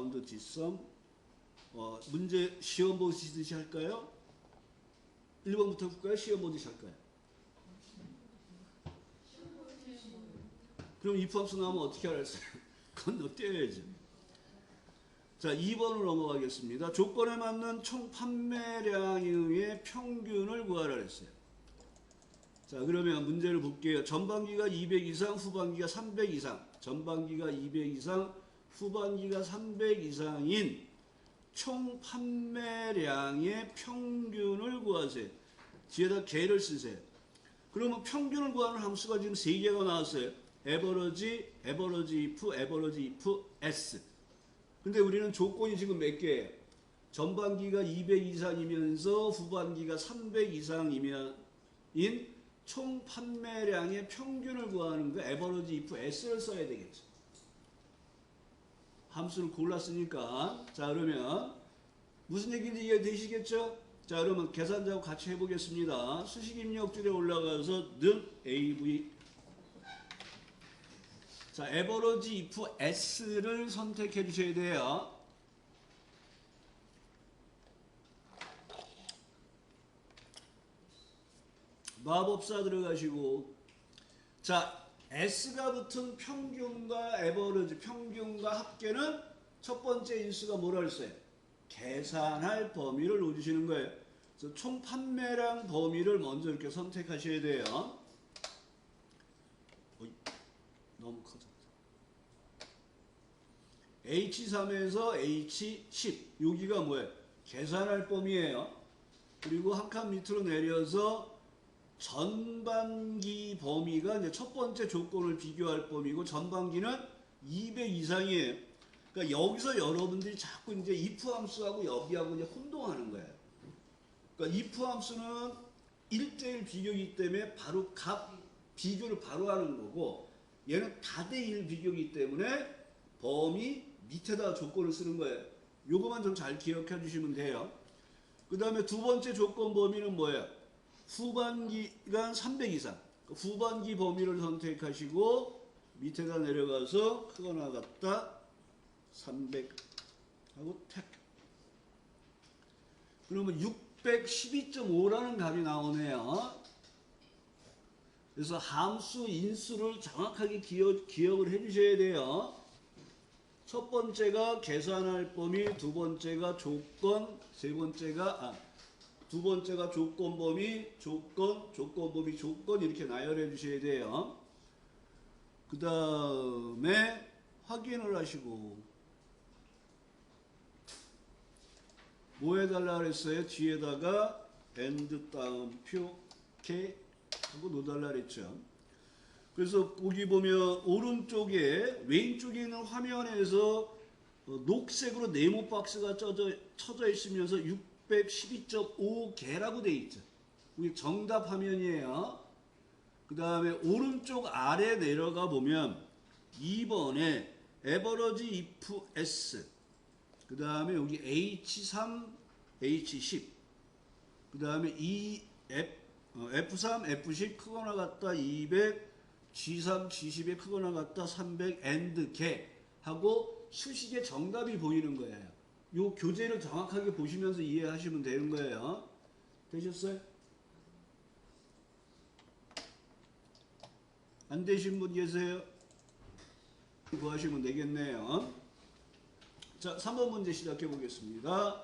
라운드 뒷섬. 문제 시험 보시듯이 할까요? 1번부터 볼까요? 시험 보듯이 할까요? 그럼 if 함수 나오면 어떻게 알았어요? 건너뛰어야죠. 자, 2번으로 넘어가겠습니다. 조건에 맞는 총 판매량의 평균을 구하라 그랬어요. 자, 그러면 문제를 볼게요. 전반기가 200 이상, 후반기가 300 이상. 전반기가 200 이상, 후반기가 300 이상인 총 판매량의 평균을 구하세요. 뒤에다 개를 쓰세요. 그러면 평균을 구하는 함수가 지금 3개가 나왔어요. average, average if, average if s. 근데 우리는 조건이 지금 몇 개예요? 전반기가 200 이상이면서 후반기가 300 이상이면 총 판매량의 평균을 구하는 거 average if s를 써야 되겠죠. 함수를 골랐으니까. 자, 그러면 무슨 얘기인지 이해되시겠죠? 자, 그러면 계산자하고 같이 해보겠습니다. 수식 입력줄에 올라가서 는 AV. 자, average if s를 선택해 주셔야 돼요. 마법사 들어가시고. 자, S가 붙은 평균과 에버러지, 평균과 합계는 첫 번째 인수가 뭐라 그랬어요? 계산할 범위를 놓으시는 거예요. 그래서 총 판매량 범위를 먼저 이렇게 선택하셔야 돼요. 너무 커졌다. H3에서 H10. 여기가 뭐예요? 계산할 범위예요. 그리고 한 칸 밑으로 내려서 전반기 범위가 이제 첫 번째 조건을 비교할 범위고 전반기는 200 이상이에요. 그러니까 여기서 여러분들이 자꾸 이제 if 함수하고 여비하고 이제 혼동하는 거예요. 그러니까 if 함수는 1대1 비교이기 때문에 바로 값 비교를 바로 하는 거고 얘는 다대1 비교이기 때문에 범위 밑에다 조건을 쓰는 거예요. 요거만 좀 잘 기억해 주시면 돼요. 그 다음에 두 번째 조건 범위는 뭐예요? 후반기가 300 이상. 후반기 범위를 선택하시고 밑에다 내려가서 크거나 같다 300 하고 탭. 그러면 612.5라는 값이 나오네요. 그래서 함수 인수를 정확하게 기억을 해주셔야 돼요. 첫 번째가 계산할 범위, 두 번째가 조건, 세 번째가 두 번째가 조건 범위, 조건, 조건 범위, 조건 이렇게 나열해 주셔야 돼요. 그 다음에 확인을 하시고 뭐 해달라 그랬어요? 뒤에다가 and 따옴표 K 하고 놓달라 그랬죠. 그래서 거기 보면 오른쪽에 왼쪽에 있는 화면에서 녹색으로 네모 박스가 쳐져 있으면서 612.5개라고 돼 있죠. 이게 정답 화면이에요. 그 다음에 오른쪽 아래 내려가 보면 2번에 average if s, 그 다음에 여기 H3, H10, 그 다음에 F3, F10 크거나 같다 200, G3, G10에 크거나 같다 300, and 개 하고 수식의 정답이 보이는 거예요. 요 교재를 정확하게 보시면서 이해하시면 되는 거예요. 되셨어요? 안 되신 분 계세요? 구하시면 되겠네요. 자, 3번 문제 시작해 보겠습니다.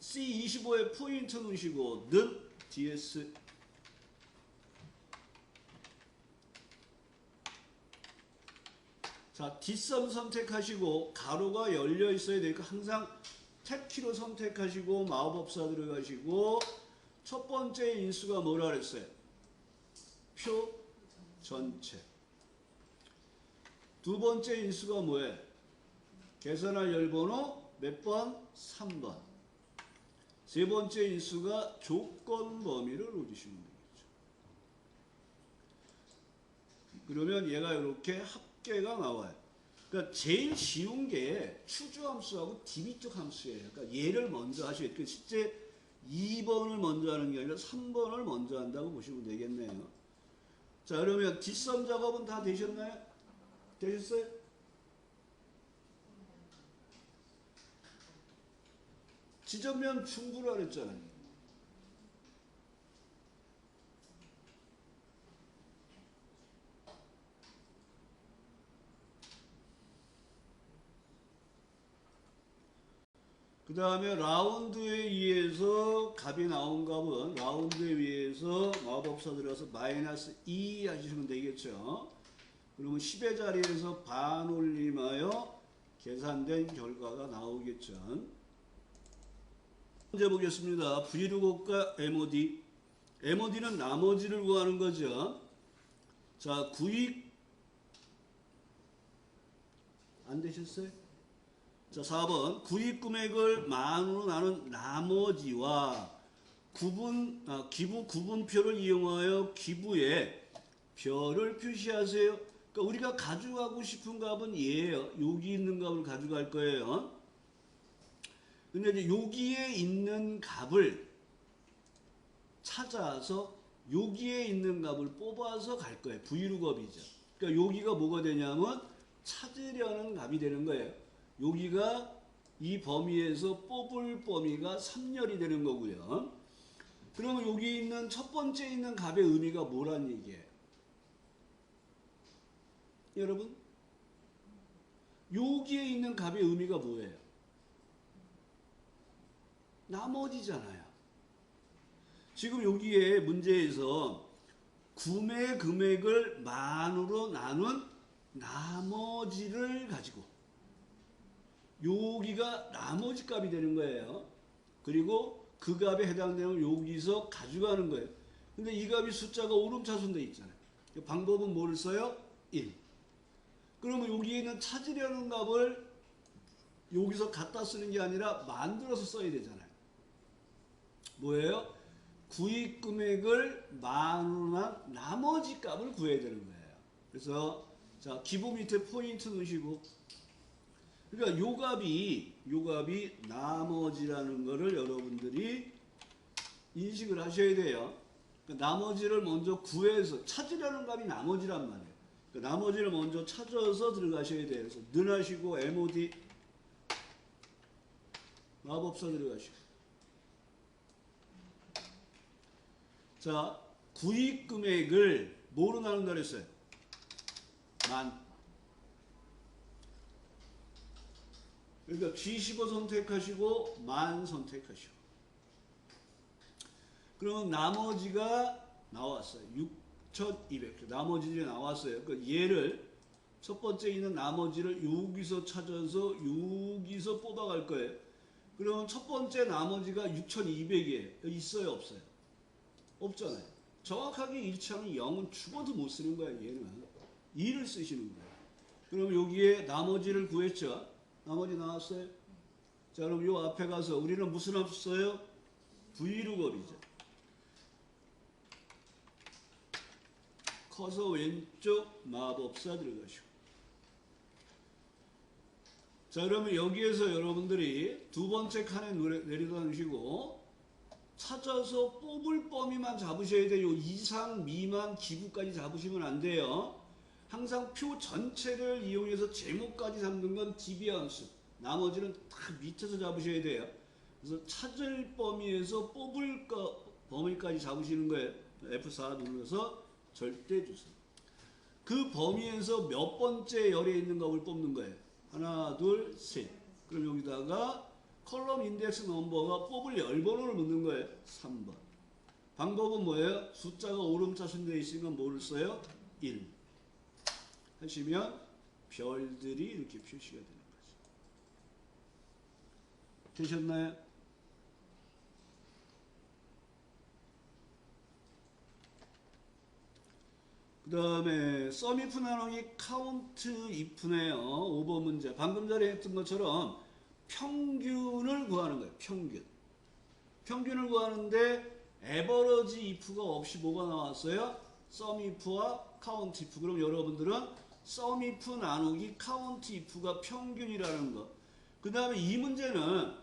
C25에 포인트 넣으시고 는 DS. 자, 뒷섬 선택하시고 가로가 열려 있어야 되니까 항상 탭키로 선택하시고 마법사 들어가시고 첫 번째 인수가 뭐라 그랬어요? 표 전체. 두 번째 인수가 뭐예요? 계산할 열번호 몇 번? 3번. 세 번째 인수가 조건 범위를 넣어주시면 되겠죠. 그러면 얘가 이렇게 합계가 나와요. 그러니까 제일 쉬운 게 추주함수하고 디비적 함수예요. 그러니까 얘를 먼저 하셔야 돼요. 실제 2번을 먼저 하는 게 아니라 3번을 먼저 한다고 보시면 되겠네요. 자, 그러면 뒷섬 작업은 다 되셨나요? 되셨어요? 지점면 충분하라 그랬잖아요. 그 다음에 라운드에 의해서 값이 나온 값은 라운드에 의해서 마법사 들어가서 마이너스 2 하시면 되겠죠. 그러면 10의 자리에서 반올림하여 계산된 결과가 나오겠죠. 문제 보겠습니다. V루곱과 MOD. MOD는 나머지를 구하는 거죠. 자, 구익 안 되셨어요? 자, 4번 구입 금액을 만으로 나눈 나머지와 기부 구분표를 이용하여 기부에 별을 표시하세요. 그러니까 우리가 가져가고 싶은 값은 얘예요. 여기 있는 값을 가져갈 거예요. 근데 이제 여기에 있는 값을 찾아서 여기에 있는 값을 뽑아서 갈 거예요. V루곱이죠. 그러니까 여기가 뭐가 되냐면 찾으려는 값이 되는 거예요. 여기가 이 범위에서 뽑을 범위가 3열이 되는 거고요. 그러면 여기 있는 첫 번째 있는 값의 의미가 뭐란 얘기예요? 여러분, 여기에 있는 값의 의미가 뭐예요? 나머지잖아요. 지금 여기에 문제에서 구매 금액을 만으로 나눈 나머지를 가지고 여기가 나머지 값이 되는 거예요. 그리고 그 값에 해당되는 여기서 가져가는 거예요. 근데 이 값이 숫자가 오름차순 돼 있잖아요. 방법은 뭐를 써요? 1. 그러면 여기에 있는 찾으려는 값을 여기서 갖다 쓰는 게 아니라 만들어서 써야 되잖아요. 뭐예요? 구입 금액을 만으로 난 나머지 값을 구해야 되는 거예요. 그래서 자, 기부 밑에 포인트 넣으시고, 그러니까 요 값이 나머지라는 거를 여러분들이 인식을 하셔야 돼요. 그러니까 나머지를 먼저 구해서 찾으려는 값이 나머지란 말이에요. 그러니까 나머지를 먼저 찾아서 들어가셔야 돼요. 그래서 능하시고 MOD 마법사 들어가시고. 자, 구입 금액을 뭐로 나눈다 그랬어요? 만. 그러니까 G15 선택하시고 만 선택하시고. 그러면 나머지가 나왔어요. 6,200. 나머지들이 나왔어요. 그러니까 얘를 첫 번째 있는 나머지를 여기서 찾아서 여기서 뽑아갈 거예요. 그러면 첫 번째 나머지가 6,200이에요. 있어요, 없어요? 없잖아요. 정확하게 일치하면 0은 죽어도 못 쓰는 거예요. 얘는 2를 쓰시는 거예요. 그럼 여기에 나머지를 구했죠. 나머지 나왔어요. 자, 그럼 요 앞에 가서 우리는 무슨 함수 써요? V루곱이죠. 커서 왼쪽 마법사 들어가시고. 자, 그러면 여기에서 여러분들이 두 번째 칸에 내려다 놓으시고 찾아서 뽑을 범위만 잡으셔야 돼요. 이상, 미만, 기부까지 잡으시면 안 돼요. 항상 표 전체를 이용해서 제목까지 잡는 건 DB 함수. 나머지는 다 밑에서 잡으셔야 돼요. 그래서 찾을 범위에서 뽑을 범위까지 잡으시는 거예요. F4 눌러서 절대 주세요. 그 범위에서 몇 번째 열에 있는 값을 뽑는 거예요. 하나, 둘, 셋. 그럼 여기다가 컬럼 인덱스 넘버가 뽑을 열번호를 묻는 거예요. 3번. 방법은 뭐예요? 숫자가 오름차순 되어 있으면 뭐를 써요? 1. 하시면 별들이 이렇게 표시가 되는 거죠. 되셨나요? 그 다음에 썸이프 나누기 카운트 이프네요. 5번 문제. 방금 전에 했던 것처럼 평균을 구하는 거예요. 평균을 구하는데 에버러지 if가 없이 뭐가 나왔어요? 썸이프와 카운트 if. 그럼 여러분들은 썸이프 나누기 카운트 if가 평균이라는 거. 그 다음에 이 문제는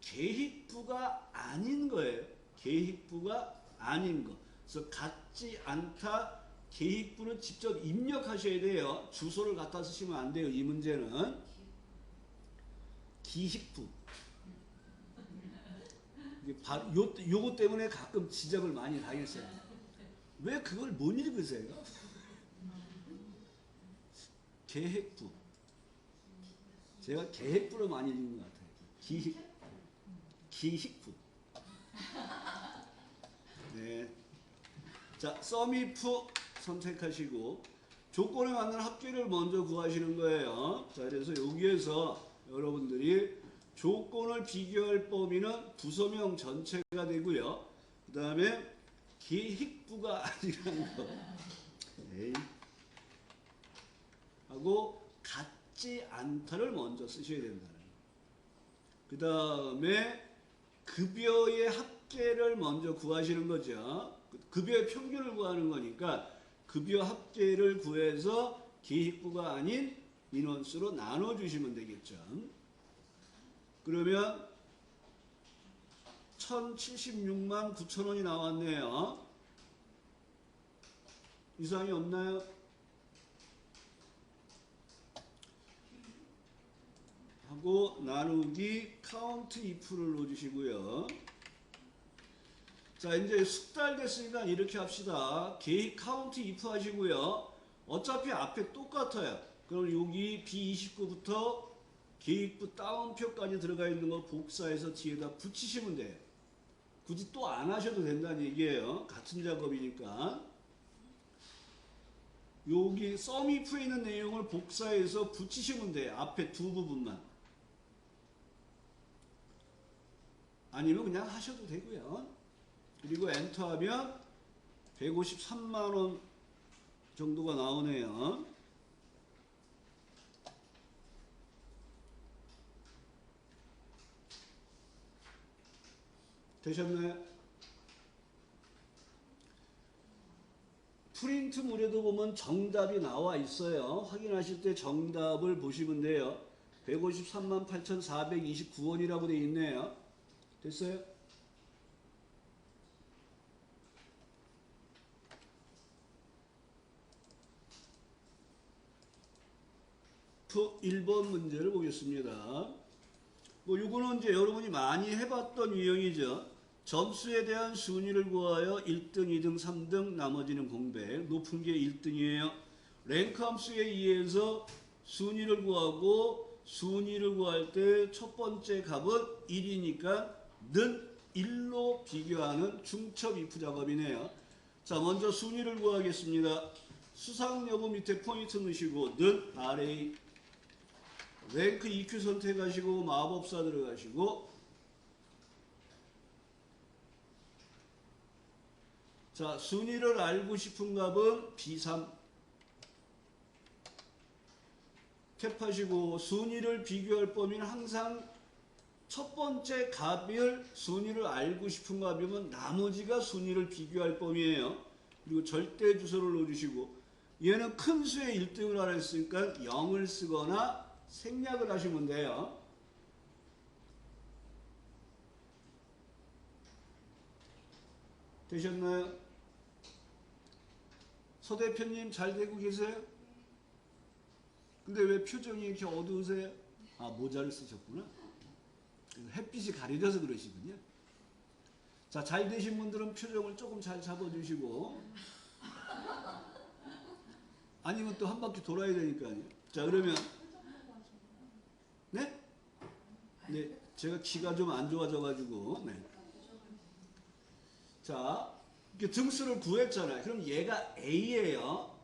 계획부가 아닌 거예요. 계획부가 아닌 거. 그래서 같지 않다. 계획부는 직접 입력하셔야 돼요. 주소를 갖다 쓰시면 안 돼요. 이 문제는 기획부. 요거 때문에 가끔 지적을 많이 당했어요. 왜 그걸 못 읽으세요? 계획부. 제가 계획부로 많이 읽는 것 같아요. 기획부. 네. 자, 썸이프 선택하시고 조건에 맞는 합계를 먼저 구하시는 거예요. 자, 그래서 여기에서 여러분들이 조건을 비교할 범위는 부서명 전체가 되고요. 그 다음에 계획부가 아니라는 거. 에이. 하고 같지 않다를 먼저 쓰셔야 된다는 거. 그 다음에 급여의 합계를 먼저 구하시는 거죠. 급여의 평균을 구하는 거니까 급여 합계를 구해서 계획부가 아닌 인원수로 나눠주시면 되겠죠. 그러면 1076만 9천원이 나왔네요. 이상이 없나요? 하고 나누기 카운트 if를 넣어주시고요. 자, 이제 숙달 됐으니까 이렇게 합시다. 계획 카운트 if 하시고요. 어차피 앞에 똑같아요. 그럼 여기 B29부터 계획부 다운표까지 들어가 있는 거 복사해서 뒤에다 붙이시면 돼요. 굳이 또 안 하셔도 된다는 얘기예요. 같은 작업이니까. 여기 썸if에 있는 내용을 복사해서 붙이시면 돼요. 앞에 두 부분만. 아니면 그냥 하셔도 되고요. 그리고 엔터하면 153만원 정도가 나오네요. 되셨나요? 프린트물에도 보면 정답이 나와 있어요. 확인하실 때 정답을 보시면 돼요. 153만 8,429원이라고 되어 있네요. 됐어요? 그 1번 문제를 보겠습니다. 뭐 요거는 이제 여러분이 많이 해봤던 유형이죠. 점수에 대한 순위를 구하여 1등, 2등, 3등, 나머지는 공백. 높은 게 1등이에요. 랭크 함수에 의해서 순위를 구하고 순위를 구할 때 첫 번째 값은 1이니까 는 1로 비교하는 중첩 if 작업이네요. 자, 먼저 순위를 구하겠습니다. 수상 여부 밑에 포인트 넣으시고 는 RA 랭크 EQ 선택하시고 마법사 들어가시고 자, 순위를 알고 싶은 값은 B3 탭하시고 순위를 비교할 범위는 항상 첫 번째 값을 순위를 알고 싶은 값이면 나머지가 순위를 비교할 범위예요. 그리고 절대 주소를 넣어주시고 얘는 큰 수의 1등을 하라 했으니까 0을 쓰거나 생략을 하시면 돼요. 되셨나요? 서 대표님 잘 되고 계세요? 근데 왜 표정이 이렇게 어두우세요? 아, 모자를 쓰셨구나. 햇빛이 가려져서 그러시군요. 자, 잘 되신 분들은 표정을 조금 잘 잡아주시고 아니면 또 한 바퀴 돌아야 되니까요. 자, 그러면 네? 네, 제가 귀가 좀 안 좋아져가지고 네. 자, 이렇게 등수를 구했잖아요. 그럼 얘가 A예요.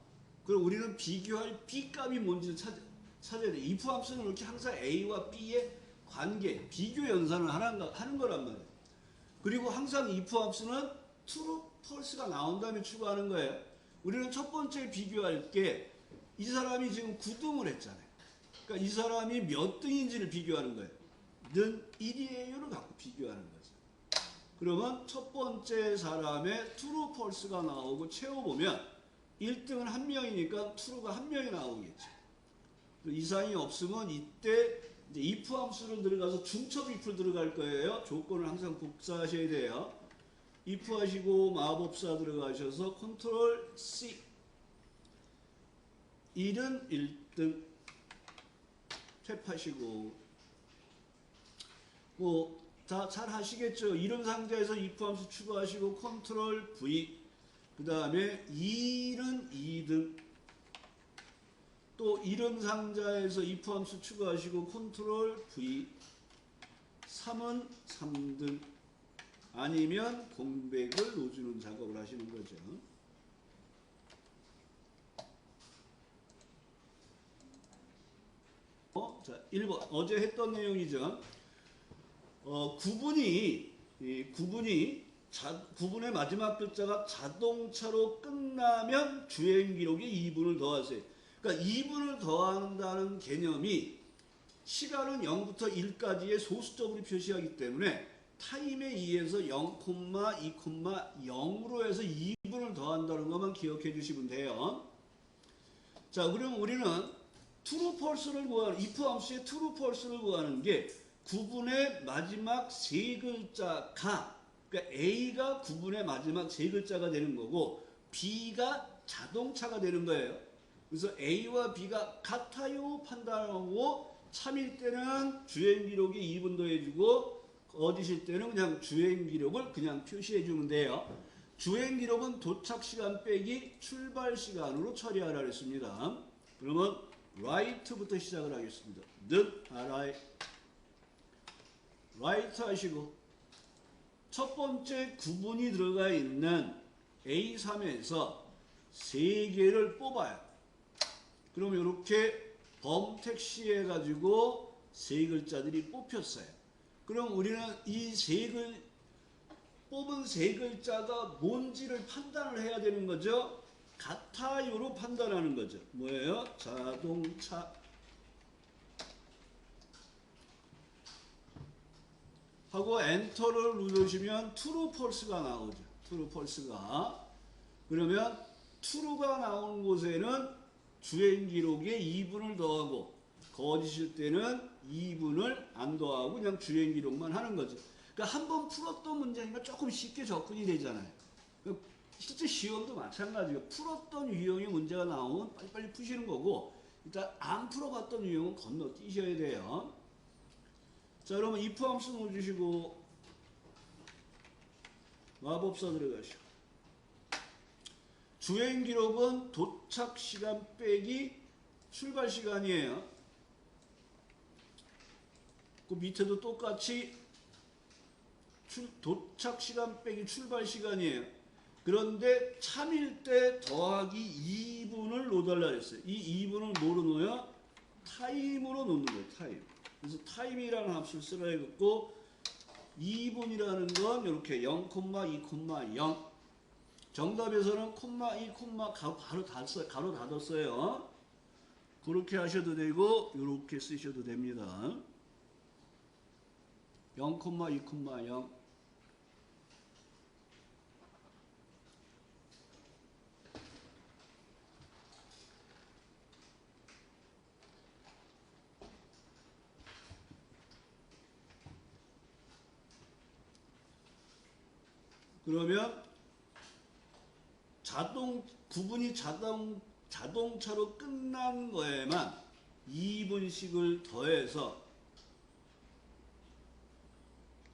그럼 우리는 비교할 B 값이 뭔지를 찾아야 돼. if 함수는 이렇게 항상 A와 B의 관계, 비교 연산을 하는 거란 말이에요. 그리고 항상 if 함수는 true, false가 나온 다음에 추가하는 거예요. 우리는 첫 번째 비교할 게 이 사람이 지금 9등을 했잖아요. 그러니까 이 사람이 몇 등인지를 비교하는 거예요. 는 1이에요를 갖고 비교하는 거죠. 그러면 첫 번째 사람의 true, false가 나오고 채워보면 1등은 한 명이니까 true가 한 명이 나오겠죠. 이상이 없으면 이때 이제 if 함수를 들어가서 중첩 if를 들어갈 거예요. 조건을 항상 복사하셔야 돼요. if 하시고 마법사 들어가셔서 컨트롤 C 1은 1등 탭하시고 뭐 다 잘 하시겠죠. 이름 상자에서 if 함수 추가하시고 컨트롤 V, 그 다음에 2는 2등, 또 이름 상자에서 if 함수 추가하시고 컨트롤 V, 3은 3등, 아니면 공백을 놓주는 작업을 하시는 거죠. 자, 1번 어제 했던 내용이죠. 구분의 마지막 글자가 자동차로 끝나면 주행 기록에 2분을 더하세요. 그러니까 2분을 더한다는 개념이 시간은 0부터 1까지의 소수점으로 표시하기 때문에 타임에 의해서 0,2,0으로 해서 2분을 더한다는 것만 기억해 주시면 돼요. 자, 그럼 우리는 true, false를 구하는, if 함수의 true, false를 구하는 게 구분의 마지막 세 글자가, 그러니까 A가 구분의 마지막 세 글자가 되는 거고 B가 자동차가 되는 거예요. 그래서 A와 B가 같아요 판단하고 참일 때는 주행 기록에 2분 더해주고 거짓일 때는 그냥 주행 기록을 그냥 표시해 주면 돼요. 주행 기록은 도착 시간 빼기 출발 시간으로 처리하라 했습니다. 그러면 right부터 시작을 하겠습니다. did, right 하시고 첫 번째 구분이 들어가 있는 A3에서 세 개를 뽑아요. 그럼 이렇게 범택시해 가지고 세 글자들이 뽑혔어요. 그럼 우리는 이 뽑은 세 글자가 뭔지를 판단을 해야 되는 거죠. 같아요로 판단하는 거죠. 뭐예요? 자동차. 하고 엔터를 누르시면 true, false가 나오죠. true, false가. 그러면 true가 나오는 곳에는 주행 기록에 2분을 더하고 거짓일 때는 2분을 안 더하고 그냥 주행 기록만 하는 거죠. 그러니까 한번 풀었던 문제니까 조금 쉽게 접근이 되잖아요. 실제 시험도 마찬가지예요. 풀었던 유형의 문제가 나오면 빨리빨리 푸시는 거고 일단 안 풀어봤던 유형은 건너뛰셔야 돼요. 자, 그러면 if 함수 넣어주시고 마법사 들어가시고 주행 기록은 도착 시간 빼기 출발 시간이에요. 그 밑에도 똑같이 도착 시간 빼기 출발 시간이에요. 그런데 참일 때 더하기 2분을 넣어달라 했어요. 이 2분을 뭐로 넣어요? 타임으로 넣는 거예요. 타임. 그래서 타임이라는 합수를 쓰라고 2분이라는 건 이렇게 0,2,0 정답에서는 콤마 2, 가로 닫았어요. 그렇게 하셔도 되고 이렇게 쓰셔도 됩니다. 0,2,0 그러면 구분이 자동차로 끝난 거에만 2분씩을 더해서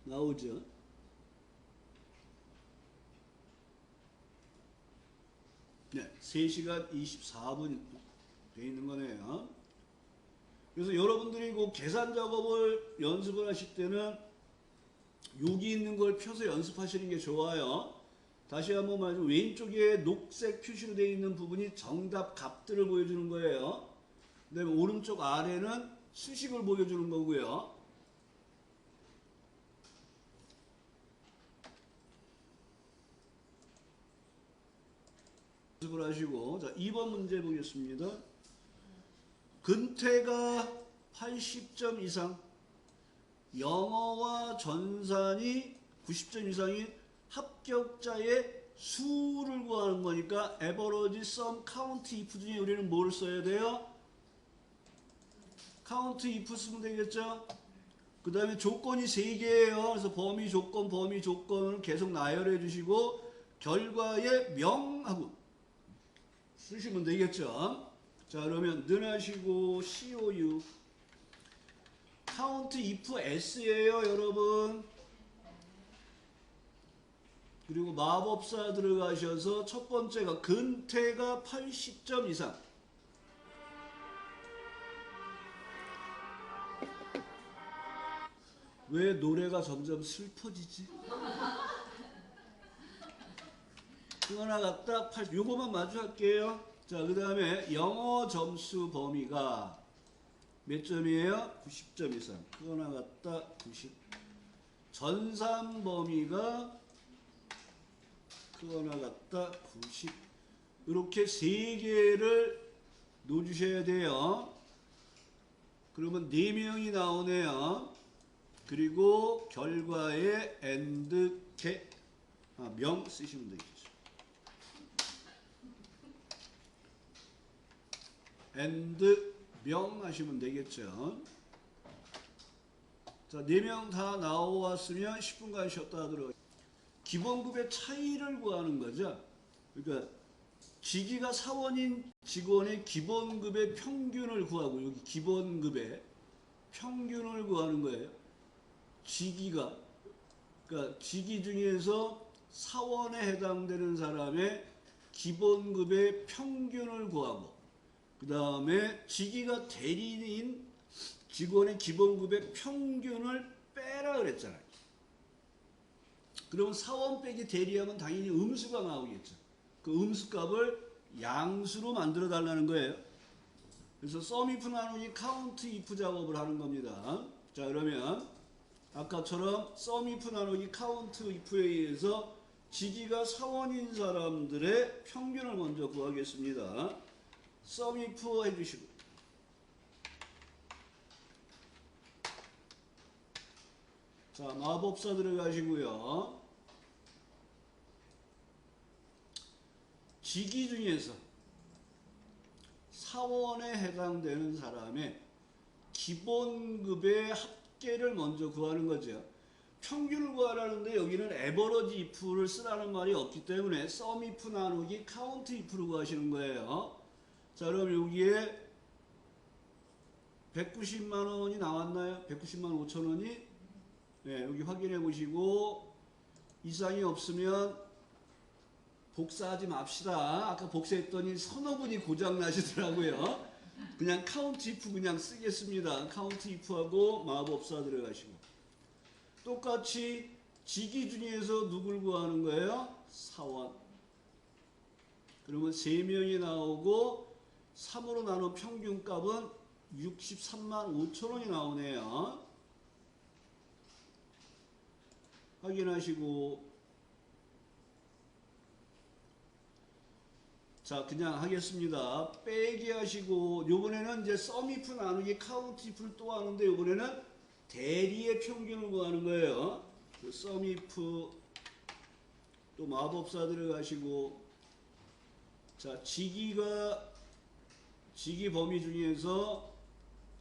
나오죠. 네, 3시간 24분 돼 있는 거네요. 그래서 여러분들이 그 계산 작업을 연습을 하실 때는 여기 있는 걸 펴서 연습하시는 게 좋아요. 다시 한번 말하면 왼쪽에 녹색 표시로 되어 있는 부분이 정답 값들을 보여주는 거예요. 그 다음에 오른쪽 아래는 수식을 보여주는 거고요. 연습을 하시고 자 2번 문제 보겠습니다. 근태가 80점 이상, 영어와 전산이 90점 이상인 합격자의 수를 구하는 거니까 average, sum, count, if 중에 우리는 뭘 써야 돼요? count, if 쓰면 되겠죠? 그 다음에 조건이 3개예요. 그래서 범위 조건을 계속 나열해 주시고 결과에 명하고 쓰시면 되겠죠? 자, 그러면 는 하시고 COU count if S예요, 여러분. 그리고 마법사 들어가셔서 첫 번째가 근태가 80점 이상. 왜 노래가 점점 슬퍼지지? 하나 갖다 80, 요거만 마주 할게요. 자, 그 다음에 영어 점수 범위가 몇 점이에요? 90점 이상. 하나 갖다 90. 전산 범위가 하나 갖다 90. 이렇게 세 개를 놓으셔야 돼요. 그러면 4명이 나오네요. 그리고 결과에 and 명 쓰시면 되겠죠. and 명 하시면 되겠죠. 자, 4명 다 나왔으면 10분간 쉬었다 하도록. 기본급의 차이를 구하는 거죠. 그러니까 직위가 사원인 직원의 기본급의 평균을 구하고, 여기 기본급의 평균을 구하는 거예요. 직위가, 그러니까 직위 중에서 사원에 해당되는 사람의 기본급의 평균을 구하고, 그 다음에 직위가 대리인 직원의 기본급의 평균을 빼라 그랬잖아요. 그러면 사원 빼기 대리하면 당연히 음수가 나오겠죠. 그 음수값을 양수로 만들어 달라는 거예요. 그래서 sum if 나누기 count if 작업을 하는 겁니다. 자, 그러면 아까처럼 sum if 나누기 count if에 의해서 직위가 사원인 사람들의 평균을 먼저 구하겠습니다. sum if 해주시고, 자, 마법사 들어가시고요. 직위 중에서 사원에 해당되는 사람의 기본급의 합계를 먼저 구하는 거죠. 평균을 구하라는데 여기는 에버러지 if를 쓰라는 말이 없기 때문에 sum if 나누기 count if를 구하시는 거예요. 자, 그럼 여기에 190만 원이 나왔나요? 190만 5천 원이? 네, 여기 확인해 보시고 이상이 없으면 복사하지 맙시다. 아까 복사했더니 서너 분이 고장 나시더라고요. 그냥 count if 그냥 쓰겠습니다. count if하고 마법사 들어가시고, 똑같이 직위 중에서 누굴 구하는 거예요? 사원. 그러면 3명이 나오고 3으로 나눈 평균값은 63만 5천 원이 나오네요. 확인하시고, 자, 그냥 하겠습니다. 빼기 하시고, 요번에는 이제 sum if 나누기 count if를 또 하는데, 요번에는 대리의 평균을 구하는 거예요. sum if 또 마법사 들어가시고, 자, 직위 범위 중에서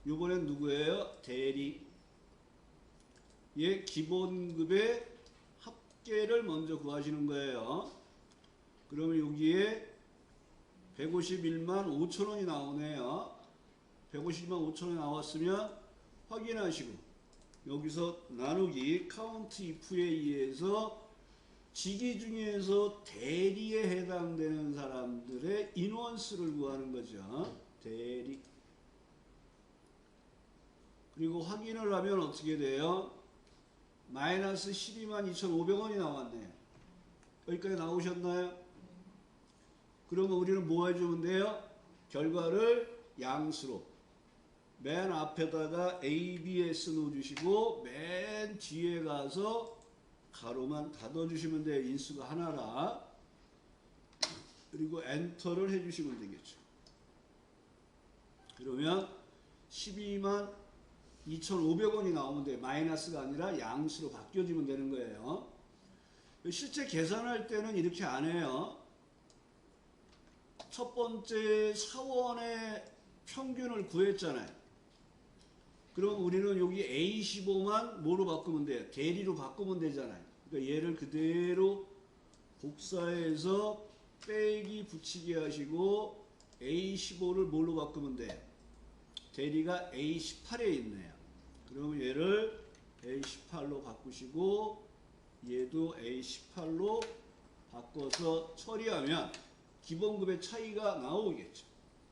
요번엔 누구예요? 대리의 기본급의 합계를 먼저 구하시는 거예요. 그러면 여기에 151만 5천 원이 나오네요. 150만 5천 원이 나왔으면 확인하시고, 여기서 나누기 count if에 의해서 직위 중에서 대리에 해당되는 사람들의 인원수를 구하는 거죠. 대리. 그리고 확인을 하면 어떻게 돼요? 마이너스 12만 2,500원이 나왔네요. 여기까지 나오셨나요? 그러면 우리는 뭐 해주면 돼요? 결과를 양수로 맨 앞에다가 ABS 넣어주시고 맨 뒤에 가서 가로만 닫아주시면 돼요. 인수가 하나라. 그리고 엔터를 해주시면 되겠죠. 그러면 12만 2,500원이 나오면 돼요. 마이너스가 아니라 양수로 바뀌어지면 되는 거예요. 실제 계산할 때는 이렇게 안 해요. 첫 번째 사원의 평균을 구했잖아요. 그럼 우리는 여기 A15만 뭐로 바꾸면 돼요? 대리로 바꾸면 되잖아요. 그러니까 얘를 그대로 복사해서 빼기 붙이기 하시고 A15를 뭘로 바꾸면 돼요? 대리가 A18에 있네요. 그러면 얘를 A18로 바꾸시고 얘도 A18로 바꿔서 처리하면 기본급의 차이가 나오겠죠.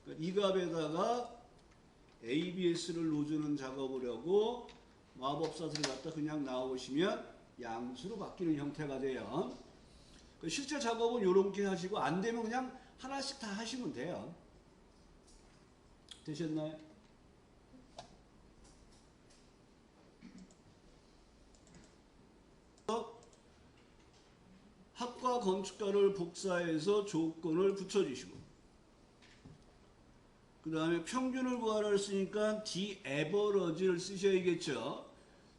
그러니까 이 값에다가 ABS를 놓주는 작업을 하고 마법사들을 갖다 그냥 나오시면 양수로 바뀌는 형태가 돼요. 실제 작업은 이렇게 하시고 안 되면 그냥 하나씩 다 하시면 돼요. 되셨나요? 학과 건축가를 복사해서 조건을 붙여주시고 그 다음에 평균을 구하라 했으니까 the-average를 쓰셔야겠죠.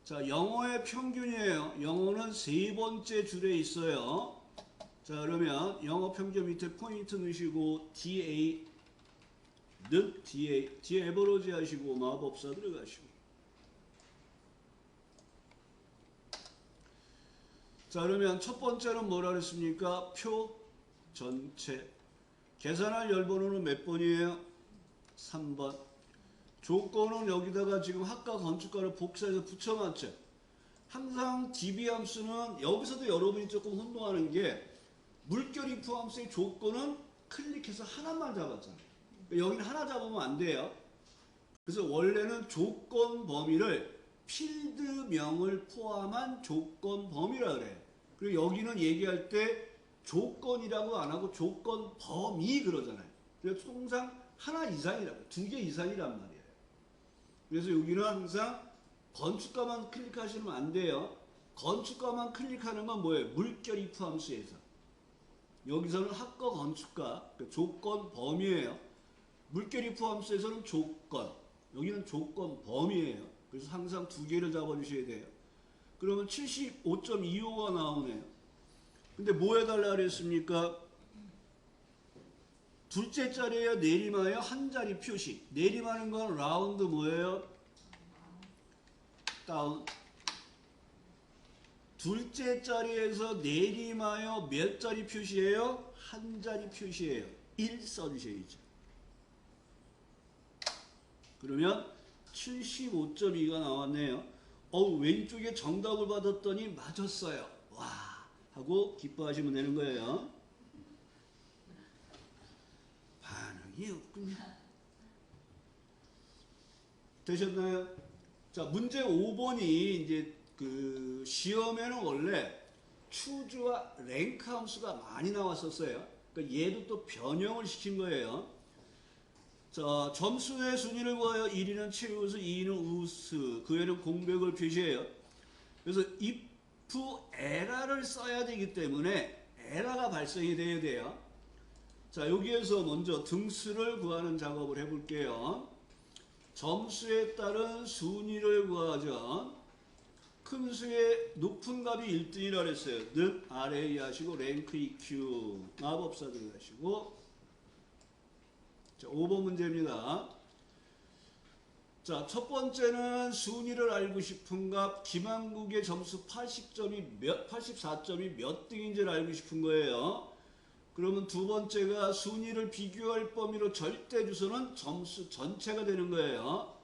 자, 영어의 평균이에요. 영어는 세 번째 줄에 있어요. 자, 그러면 영어 평균 밑에 포인트 넣으시고 the-average 하시고 마법사 들어가시고 자, 그러면 첫 번째는 뭐라 그랬습니까? 표 전체. 계산할 열번호는 몇 번이에요? 3번. 조건은 여기다가 지금 학과 건축가를 복사해서 붙여놨죠. 항상 DB 함수는 여기서도 여러분이 조금 혼동하는 게 물결 if 함수의 조건은 클릭해서 하나만 잡았잖아요. 여기는 하나 잡으면 안 돼요. 그래서 원래는 조건 범위를 필드명을 포함한 조건 범위라 그래요. 그리고 여기는 얘기할 때 조건이라고 안 하고 조건 범위 그러잖아요. 그래서 통상 하나 이상이라고, 2개 이상이란 말이에요. 그래서 여기는 항상 건축가만 클릭하시면 안 돼요. 건축가만 클릭하는 건 뭐예요? 물결 if 함수에서. 여기서는 학과 건축가, 그러니까 조건 범위예요. 물결 if 함수에서는 조건, 여기는 조건 범위예요. 그래서 항상 2개를 잡아주셔야 돼요. 그러면 75.25가 나오네요. 근데 뭐 해달라 그랬습니까? 둘째 자리에요? 내림하여 한 자리 표시. 내림하는 건 라운드 뭐예요? 다운. 둘째 자리에서 내림하여 몇 자리 표시예요? 한 자리 표시예요. 1 써주셔야죠. 그러면 75.2가 나왔네요. 왼쪽에 정답을 받았더니 맞았어요. 와 하고 기뻐하시면 되는 거예요. 반응이 없군요. 되셨나요? 자, 문제 5번이 이제 그 시험에는 원래 추주와 랭크 함수가 많이 나왔었어요. 그러니까 얘도 또 변형을 시킨 거예요. 자, 점수의 순위를 구하여 1위는 최우수, 2위는 우수, 그 외에는 공백을 표시해요. 그래서 if 에러를 써야 되기 때문에 에러가 발생이 돼야 돼요. 자, 여기에서 먼저 등수를 구하는 작업을 해볼게요. 점수에 따른 순위를 구하죠. 큰 수의 높은 값이 1등이라 그랬어요. 는 RA 하시고 랭크 EQ 마법사 들어가시고 자, 5번 문제입니다. 자, 첫 번째는 순위를 알고 싶은 값 김한국의 점수 84점이 몇 등인지를 알고 싶은 거예요. 그러면 두 번째가 순위를 비교할 범위로 절대 주소는 점수 전체가 되는 거예요.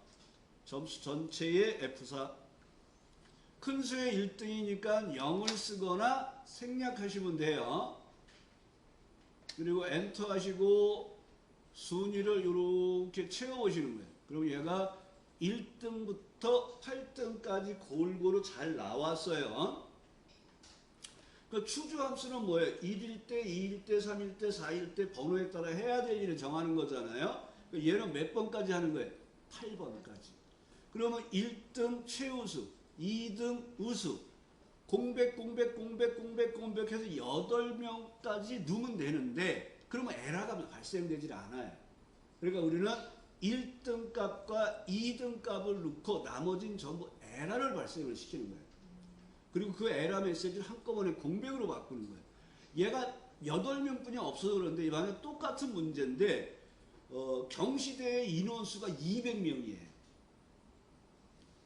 점수 전체의 F4. 큰 수의 1등이니까 0을 쓰거나 생략하시면 돼요. 그리고 엔터 하시고 순위를 이렇게 채워보시는 거예요. 그럼 얘가 1등부터 8등까지 골고루 잘 나왔어요. 그 추주함수는 뭐예요? 1일 때, 2일 때, 3일 때, 4일 때 번호에 따라 해야 될 일을 정하는 거잖아요. 얘는 몇 번까지 하는 거예요? 8번까지. 그러면 1등 최우수, 2등 우수, 공백 해서 8명까지 넣으면 되는데 그러면 에러가 발생되질 않아요. 그러니까 우리는 1등 값과 2등 값을 넣고 나머지는 전부 에러를 발생을 시키는 거예요. 그리고 그 에러 메시지를 한꺼번에 공백으로 바꾸는 거예요. 얘가 8명뿐이 없어서 그런데 만약 똑같은 문제인데 경시대의 인원수가 200명이에요.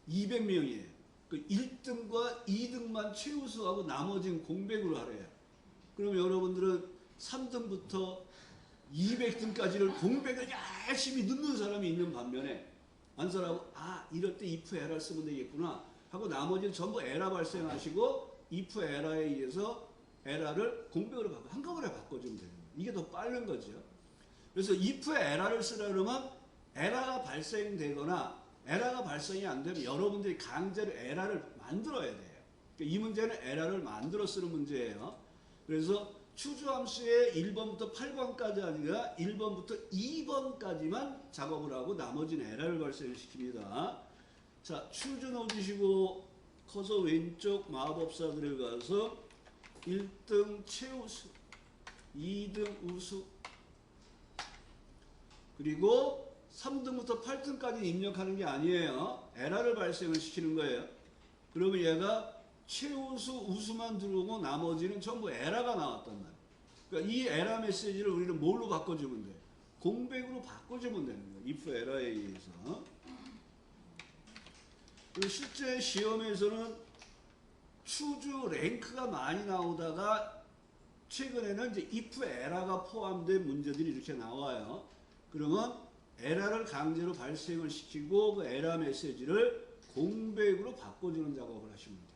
200명이에요. 그 1등과 2등만 최우수하고 나머지는 공백으로 하래요. 그럼 여러분들은 3등부터 200등까지를 공백을 열심히 넣는 사람이 있는 반면에 안 사람은 이럴 때 if 에러를 쓰면 되겠구나 하고 나머지는 전부 에러 발생하시고 if 에러에 의해서 에러를 공백으로 바꿔 한꺼번에 바꿔주면 되는 거예요. 이게 더 빠른 거죠. 그래서 if 에러를 쓰라 그러면 에러가 발생되거나 에러가 발생이 안 되면 여러분들이 강제로 에러를 만들어야 돼요. 그러니까 이 문제는 에러를 만들어 쓰는 문제예요. 그래서 추주함수의 1번부터 8번까지 아니라 1번부터 2번까지만 작업을 하고 나머지는 에러를 발생시킵니다. 자, 추주 넣어주시고 커서 왼쪽 마법사 들어가서 1등 최우수, 2등 우수, 그리고 3등부터 8등까지 입력하는 게 아니에요. 에러를 발생을 시키는 거예요. 그러면 얘가 최우수, 우수만 들어오고 나머지는 전부 에러가 나왔단 말이에요. 그러니까 이 에러 메시지를 우리는 뭘로 바꿔주면 돼요? 공백으로 바꿔주면 되는 거예요. if 에러에 의해서. 그리고 실제 시험에서는 추주 랭크가 많이 나오다가 최근에는 이제 if 에러가 포함된 문제들이 이렇게 나와요. 그러면 에러를 강제로 발생을 시키고 그 에러 메시지를 공백으로 바꿔주는 작업을 하시면 돼요.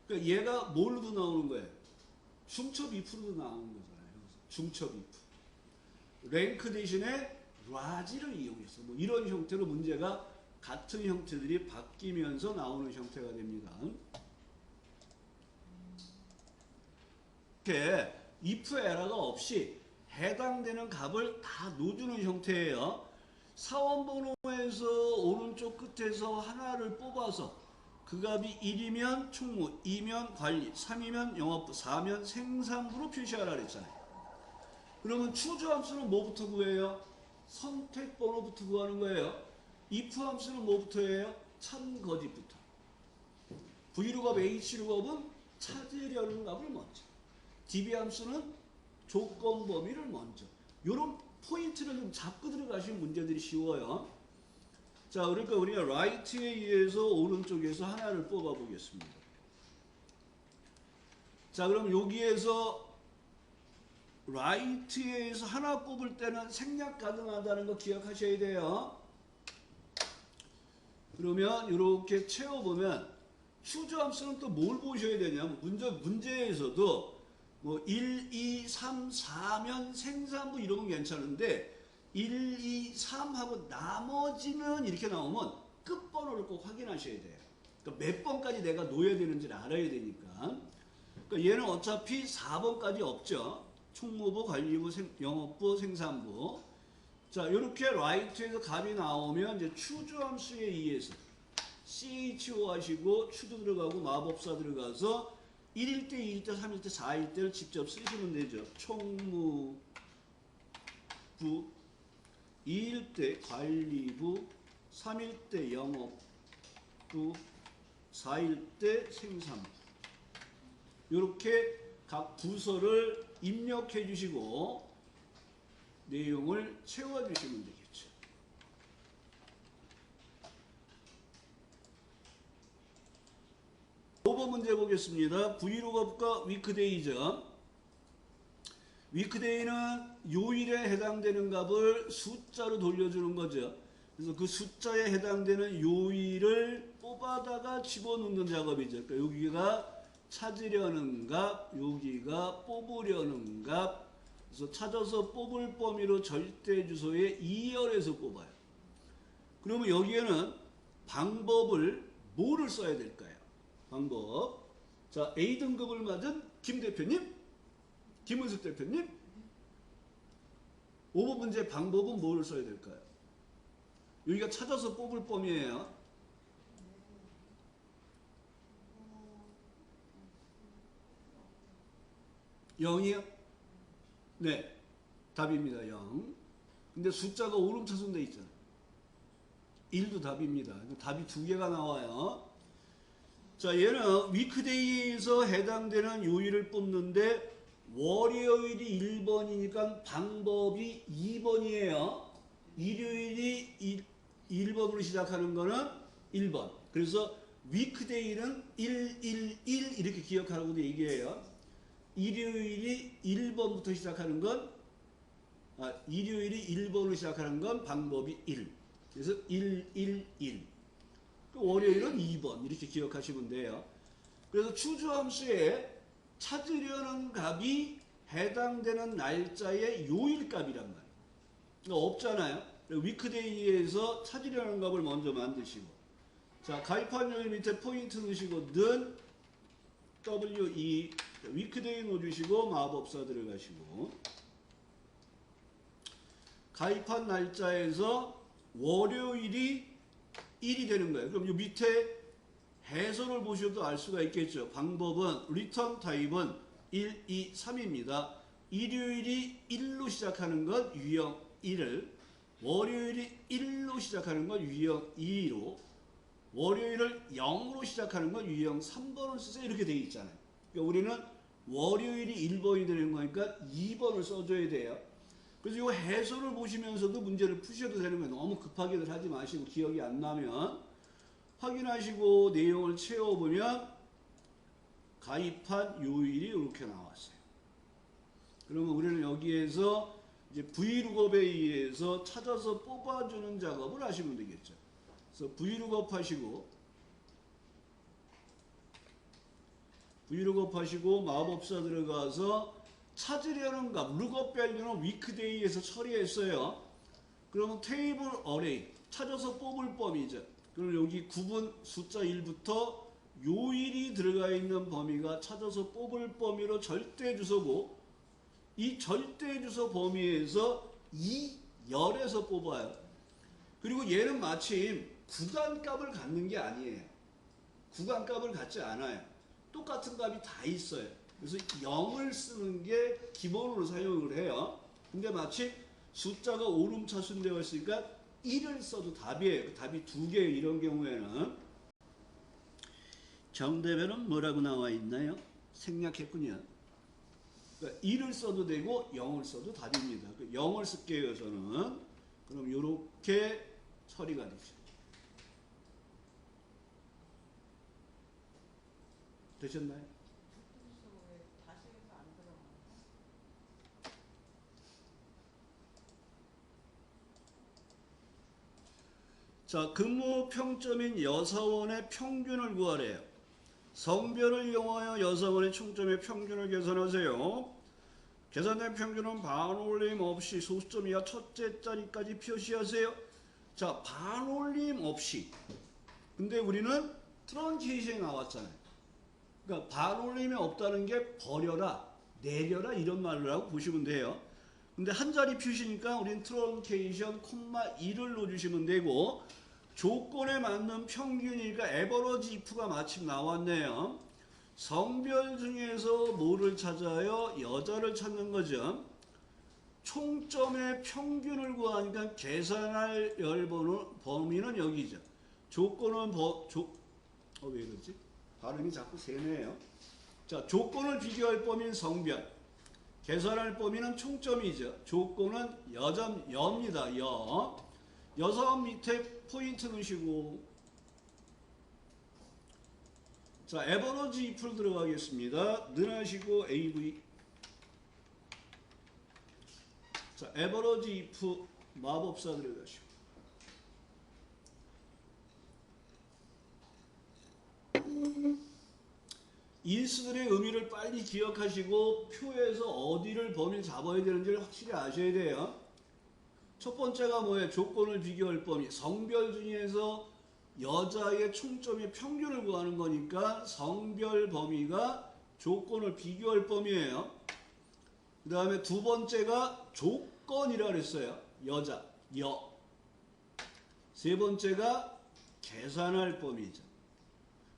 그러니까 얘가 뭘로도 나오는 거예요? 중첩 if로도 나오는 거잖아요. 중첩 if. 랭크 대신에 라지를 이용해서 뭐 이런 형태로 문제가 같은 형태들이 바뀌면서 나오는 형태가 됩니다. 이렇게 if 에러가 없이 해당되는 값을 다 넣어주는 형태예요. 사원번호에서 오른쪽 끝에서 하나를 뽑아서 그 값이 1이면 총무, 2면 관리, 3이면 영업부, 4면 생산부로 표시하라 그랬잖아요. 그러면 추주함수는 뭐부터 구해요? 선택번호부터 구하는 거예요. if 함수는 뭐부터 해요? 참거짓부터. vlookup, hlookup은 찾으려는 값을 먼저. db 함수는 조건 범위를 먼저. 이런 포인트를 좀 잡고 들어가시면 문제들이 쉬워요. 자, 그러니까 우리가 right에 의해서 오른쪽에서 하나를 뽑아 보겠습니다. 자, 그럼 여기에서 right에 의해서 하나 뽑을 때는 생략 가능하다는 거 기억하셔야 돼요. 그러면 이렇게 채워보면 추주함수는 또 뭘 보셔야 되냐면 문제에서도 뭐 1, 2, 3, 4면 생산부 이런 건 괜찮은데 1, 2, 3하고 나머지는 이렇게 나오면 끝번호를 꼭 확인하셔야 돼요. 그러니까 몇 번까지 내가 놓아야 되는지를 알아야 되니까. 그러니까 얘는 어차피 4번까지 없죠. 총무부, 관리부, 영업부, 생산부. 자, 이렇게 right에서 값이 나오면 이제 추주함수에 의해서 CHO 하시고 추주 들어가고 마법사 들어가서 1일 때, 2일 때, 3일 때, 4일 때를 직접 쓰시면 되죠. 총무부, 2일 때 관리부, 3일 때 영업부, 4일 때 생산부. 이렇게 각 부서를 입력해 주시고 내용을 채워 주시면 되겠죠. 오버 문제 보겠습니다. 브이로그업과 위크데이죠. 위크데이는 요일에 해당되는 값을 숫자로 돌려주는 거죠. 그래서 그 숫자에 해당되는 요일을 뽑아다가 집어넣는 작업이죠. 그러니까 여기가 찾으려는 값, 여기가 뽑으려는 값. 그래서 찾아서 뽑을 범위로 절대 주소에 2열에서 뽑아요. 그러면 여기에는 방법을 뭐를 써야 될까요? 방법. 자, A등급을 맞은 김 대표님, 김은숙 대표님. 5번 문제 방법은 뭐를 써야 될까요? 여기가 찾아서 뽑을 범위예요. 0이요? 네, 답입니다. 0. 근데 숫자가 오름차순 돼 있잖아요. 1도 답입니다. 답이 두 개가 나와요. 자, 얘는 위크데이에서 해당되는 요일을 뽑는데 월요일이 1번이니까 방법이 2번이에요. 일요일이 1번으로 시작하는 거는 1번. 그래서 위크데이는 111 이렇게 기억하라고도 얘기해요. 일요일이 1번부터 시작하는 건 일요일이 1번으로 시작하는 건 방법이 1. 그래서 111. 월요일은 2번 이렇게 기억하시면 돼요. 그래서 추주함수에 찾으려는 값이 해당되는 날짜의 요일값이란 말이에요. 그러니까 없잖아요. 위크데이에서 찾으려는 값을 먼저 만드시고, 자, 가입한 요일 밑에 포인트 넣으시고 는 WE 위크데이 넣어주시고 마법사 들어가시고, 가입한 날짜에서 월요일이 1이 되는 거예요. 그럼 이 밑에 해설을 보셔도 알 수가 있겠죠. 방법은 리턴 타입은 1, 2, 3입니다. 일요일이 1로 시작하는 건 유형 1을, 월요일이 1로 시작하는 건 유형 2로, 월요일을 0으로 시작하는 건 유형 3번을 쓰세요. 이렇게 되어 있잖아요. 그러니까 우리는 월요일이 1번이 되는 거니까 2번을 써줘야 돼요. 그래서 이 해설을 보시면서도 문제를 푸셔도 되는 거예요. 너무 급하게들 하지 마시고 기억이 안 나면 확인하시고 내용을 채워보면 가입한 요일이 이렇게 나왔어요. 그러면 우리는 여기에서 이제 V룩업에 의해서 찾아서 뽑아주는 작업을 하시면 되겠죠. 그래서 V룩업 하시고 마법사 들어가서 찾으려는 값, 룩업 밸류는 위크데이에서 처리했어요. 그러면 테이블 어레이, 찾아서 뽑을 범위죠. 그럼 여기 구분 숫자 1부터 요일이 들어가 있는 범위가 찾아서 뽑을 범위로 절대 주소고, 이 절대 주소 범위에서 이 열에서 뽑아요. 그리고 얘는 마침 구간값을 갖는 게 아니에요. 구간값을 갖지 않아요. 똑같은 값이 다 있어요. 그래서 0을 쓰는 게 기본으로 사용을 해요. 근데 마치 숫자가 오름차순되어 있으니까 1을 써도 답이에요. 그 답이 2개예요. 이런 경우에는 정답에는 뭐라고 나와 있나요? 생략했군요. 그러니까 1을 써도 되고 0을 써도 답입니다. 0을 쓸게요. 저는. 그럼 이렇게 처리가 되죠. 되셨나요? 자, 근무 평점인 여사원의 평균을 구하래요. 성별을 이용하여 여사원의 총점의 평균을 계산하세요. 계산된 평균은 반올림 없이 소수점 이하 첫째 자리까지 표시하세요. 자, 반올림 없이. 근데 우리는 트런지션이 나왔잖아요. 그러니까 반올림이 없다는 게 버려라, 내려라 이런 말이라고 보시면 돼요. 근데 한 자리 표시니까 우린 트런케이션 콤마 2를 넣어주시면 되고, 조건에 맞는 평균이니까 에버러지 if가 마침 나왔네요. 성별 중에서 뭐를 찾아요? 여자를 찾는 거죠. 총점의 평균을 구하니까 계산할 범위는 여기죠. 조건은 왜 이러지? 발음이 자꾸 세네요. 자, 조건을 비교할 범위는 성별. 계산할 범위는 총점이죠. 조건은 여입니다. 여사원 밑에 포인트 넣으시고, 자, 에버러지 if를 들어가겠습니다. 능하시고 AV. 자, 에버러지 if 마법사 들어가시고. 인수들의 의미를 빨리 기억하시고 표에서 어디를 범위를 잡아야 되는지를 확실히 아셔야 돼요. 첫 번째가 뭐예요? 조건을 비교할 범위. 성별 중에서 여자의 총점의 평균을 구하는 거니까 성별 범위가 조건을 비교할 범위예요. 그 다음에 두 번째가 조건이라 그랬어요. 여자, 여. 세 번째가 계산할 범위죠.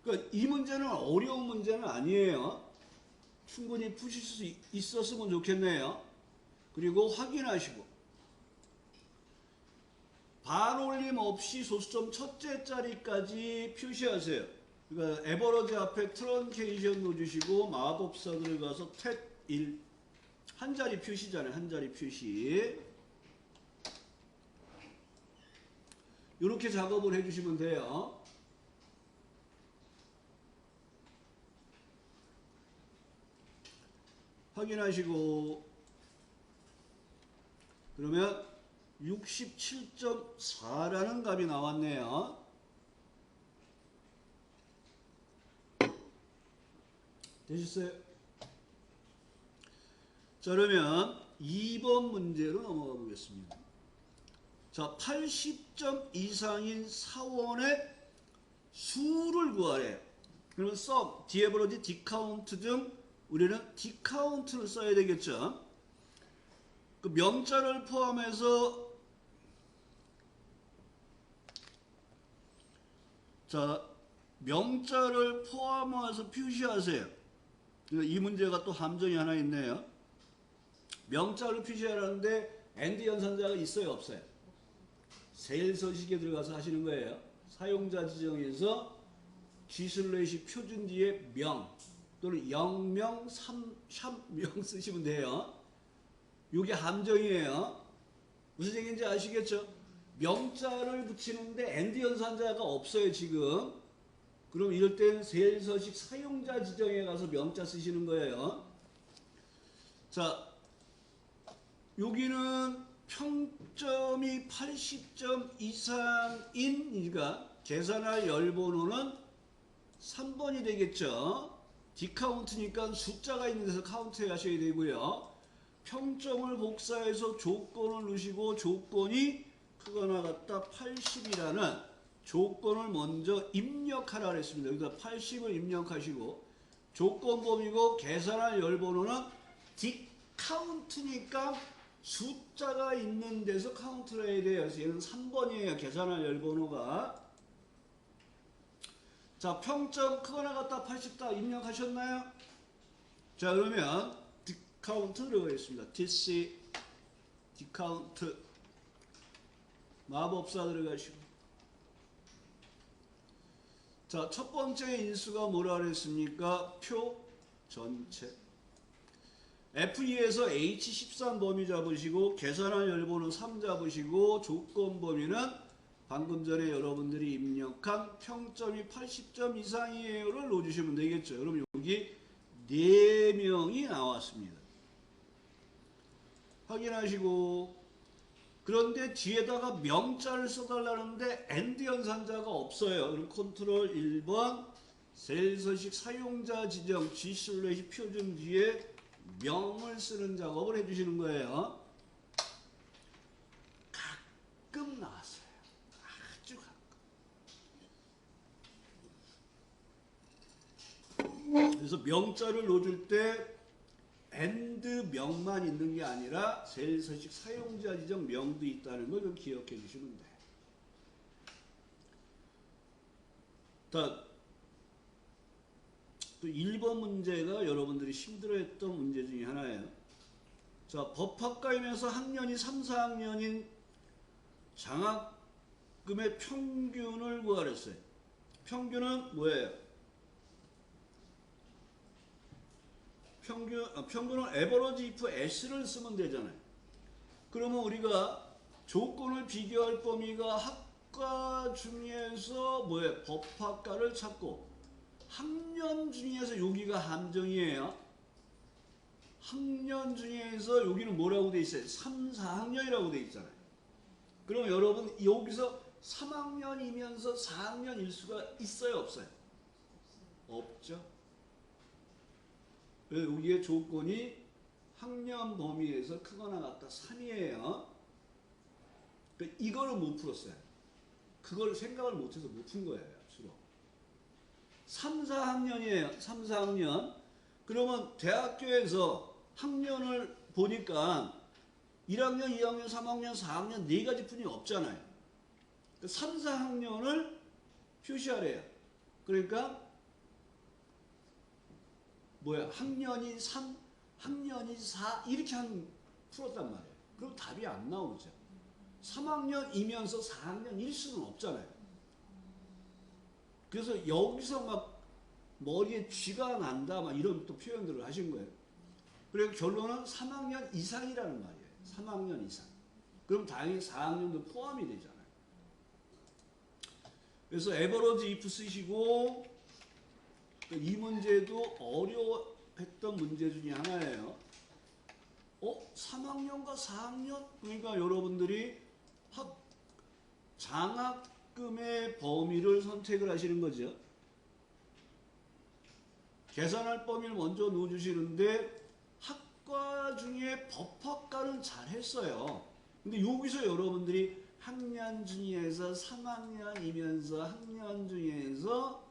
그러니까 이 문제는 어려운 문제는 아니에요. 충분히 푸실 수 있었으면 좋겠네요. 그리고 확인하시고, 반올림 없이 소수점 첫째 자리까지 표시하세요. 그러니까 에버러지 앞에 트런케이션 넣어주시고 마법사 들어가서 탭 1. 한 자리 표시잖아요. 한 자리 표시. 이렇게 작업을 해주시면 돼요. 확인하시고, 그러면 67.4라는 값이 나왔네요. 되셨어요? 자, 그러면 2번 문제로 넘어가 보겠습니다. 자, 80점 이상인 사원의 수를 구하래. 그러면 sum, 디에버러지, 디카운트 등 우리는 디카운트를 써야 되겠죠. 그 명자를 포함해서 자, 명자를 포함해서 표시하세요. 이 문제가 또 함정이 하나 있네요. 명자를 표시하라는데 and 연산자가 있어요, 없어요? 세일서식에 들어가서 하시는 거예요. 사용자 지정에서 G/ 표준 뒤에 명 또는 0명, 3명 쓰시면 돼요. 이게 함정이에요. 무슨 얘기인지 아시겠죠? 명자를 붙이는데 and 연산자가 없어요, 지금. 그럼 이럴 땐 세일서식 사용자 지정에 가서 명자 쓰시는 거예요. 자, 여기는 평점이 80점 이상이니까 계산할 열번호는 3번이 되겠죠. 디카운트니까 숫자가 있는 데서 카운트 하셔야 되고요. 평점을 복사해서 조건을 넣으시고 조건이 크거나 같다 80이라는 조건을 먼저 입력하라 그랬습니다. 여기다 80을 입력하시고 조건 범위고 계산할 열번호는 디카운트니까 숫자가 있는 데서 카운트를 해야 돼요. 그래서 얘는 3번이에요. 계산할 열번호가. 자, 평점 크거나 같다 80다 입력하셨나요? 자, 그러면 디카운트 들어가겠습니다. DC 디카운트 마법사 들어가시고. 자, 첫 번째 인수가 뭐라 그랬습니까? 표 전체. F2에서 H13 범위 잡으시고 계산할 열번호 3 잡으시고 조건 범위는 방금 전에 여러분들이 입력한 평점이 80점 이상이에요를 넣어주시면 되겠죠. 그럼 여기 4명이 나왔습니다. 확인하시고 그런데 뒤에다가 명자를 써달라는데 and 연산자가 없어요. 그럼 컨트롤 1번 세일서식 사용자 지정 G/ 표준 뒤에 명을 쓰는 작업을 해주시는 거예요. 가끔 나왔어요. 아주 가끔. 그래서 명자를 넣어줄 때 and 명만 있는 게 아니라 세일서식 사용자 지정 명도 있다는 걸 좀 기억해 주시면 돼요. 또 1번 문제가 여러분들이 힘들어했던 문제 중에 하나예요. 자, 법학과임에서 학년이 3, 4학년인 장학금의 평균을 구하랬어요. 평균은 뭐예요? 평균은 에버러지 if S를 쓰면 되잖아요. 그러면 우리가 조건을 비교할 범위가 학과 중에서 뭐예요? 법학과를 찾고 학년 중에서 여기가 함정이에요. 학년 중에서 여기는 뭐라고 돼 있어요? 3, 4학년이라고 돼 있잖아요. 그럼 여러분 여기서 3학년이면서 4학년일 수가 있어요? 없어요? 없죠. 여기에 조건이 학년 범위에서 크거나 같다 3이에요. 그러니까 이거를 못 풀었어요. 그걸 생각을 못해서 못 푼 거예요. 주로. 3, 4학년이에요. 3, 4학년. 그러면 대학교에서 학년을 보니까 1학년, 2학년, 3학년, 4학년 4가지 뿐이 없잖아요. 3, 4학년을 표시하래요. 그러니까 뭐야? 학년이 3, 학년이 4 이렇게 풀었단 말이에요. 그럼 답이 안 나오죠. 3학년이면서 4학년일 수는 없잖아요. 그래서 여기서 막 머리에 쥐가 난다 막 이런 또 표현들을 하신 거예요. 그래서 결론은 3학년 이상이라는 말이에요. 3학년 이상. 그럼 당연히 4학년도 포함이 되잖아요. 그래서 에버러지 if 쓰시고 이 문제도 어려웠던 문제 중에 하나예요. 3학년과 4학년? 그러니까 여러분들이 장학금의 범위를 선택을 하시는 거죠. 계산할 범위를 먼저 넣어주시는데 학과 중에 법학과는 잘했어요. 근데 여기서 여러분들이 학년 중에서 3학년이면서 학년 중에서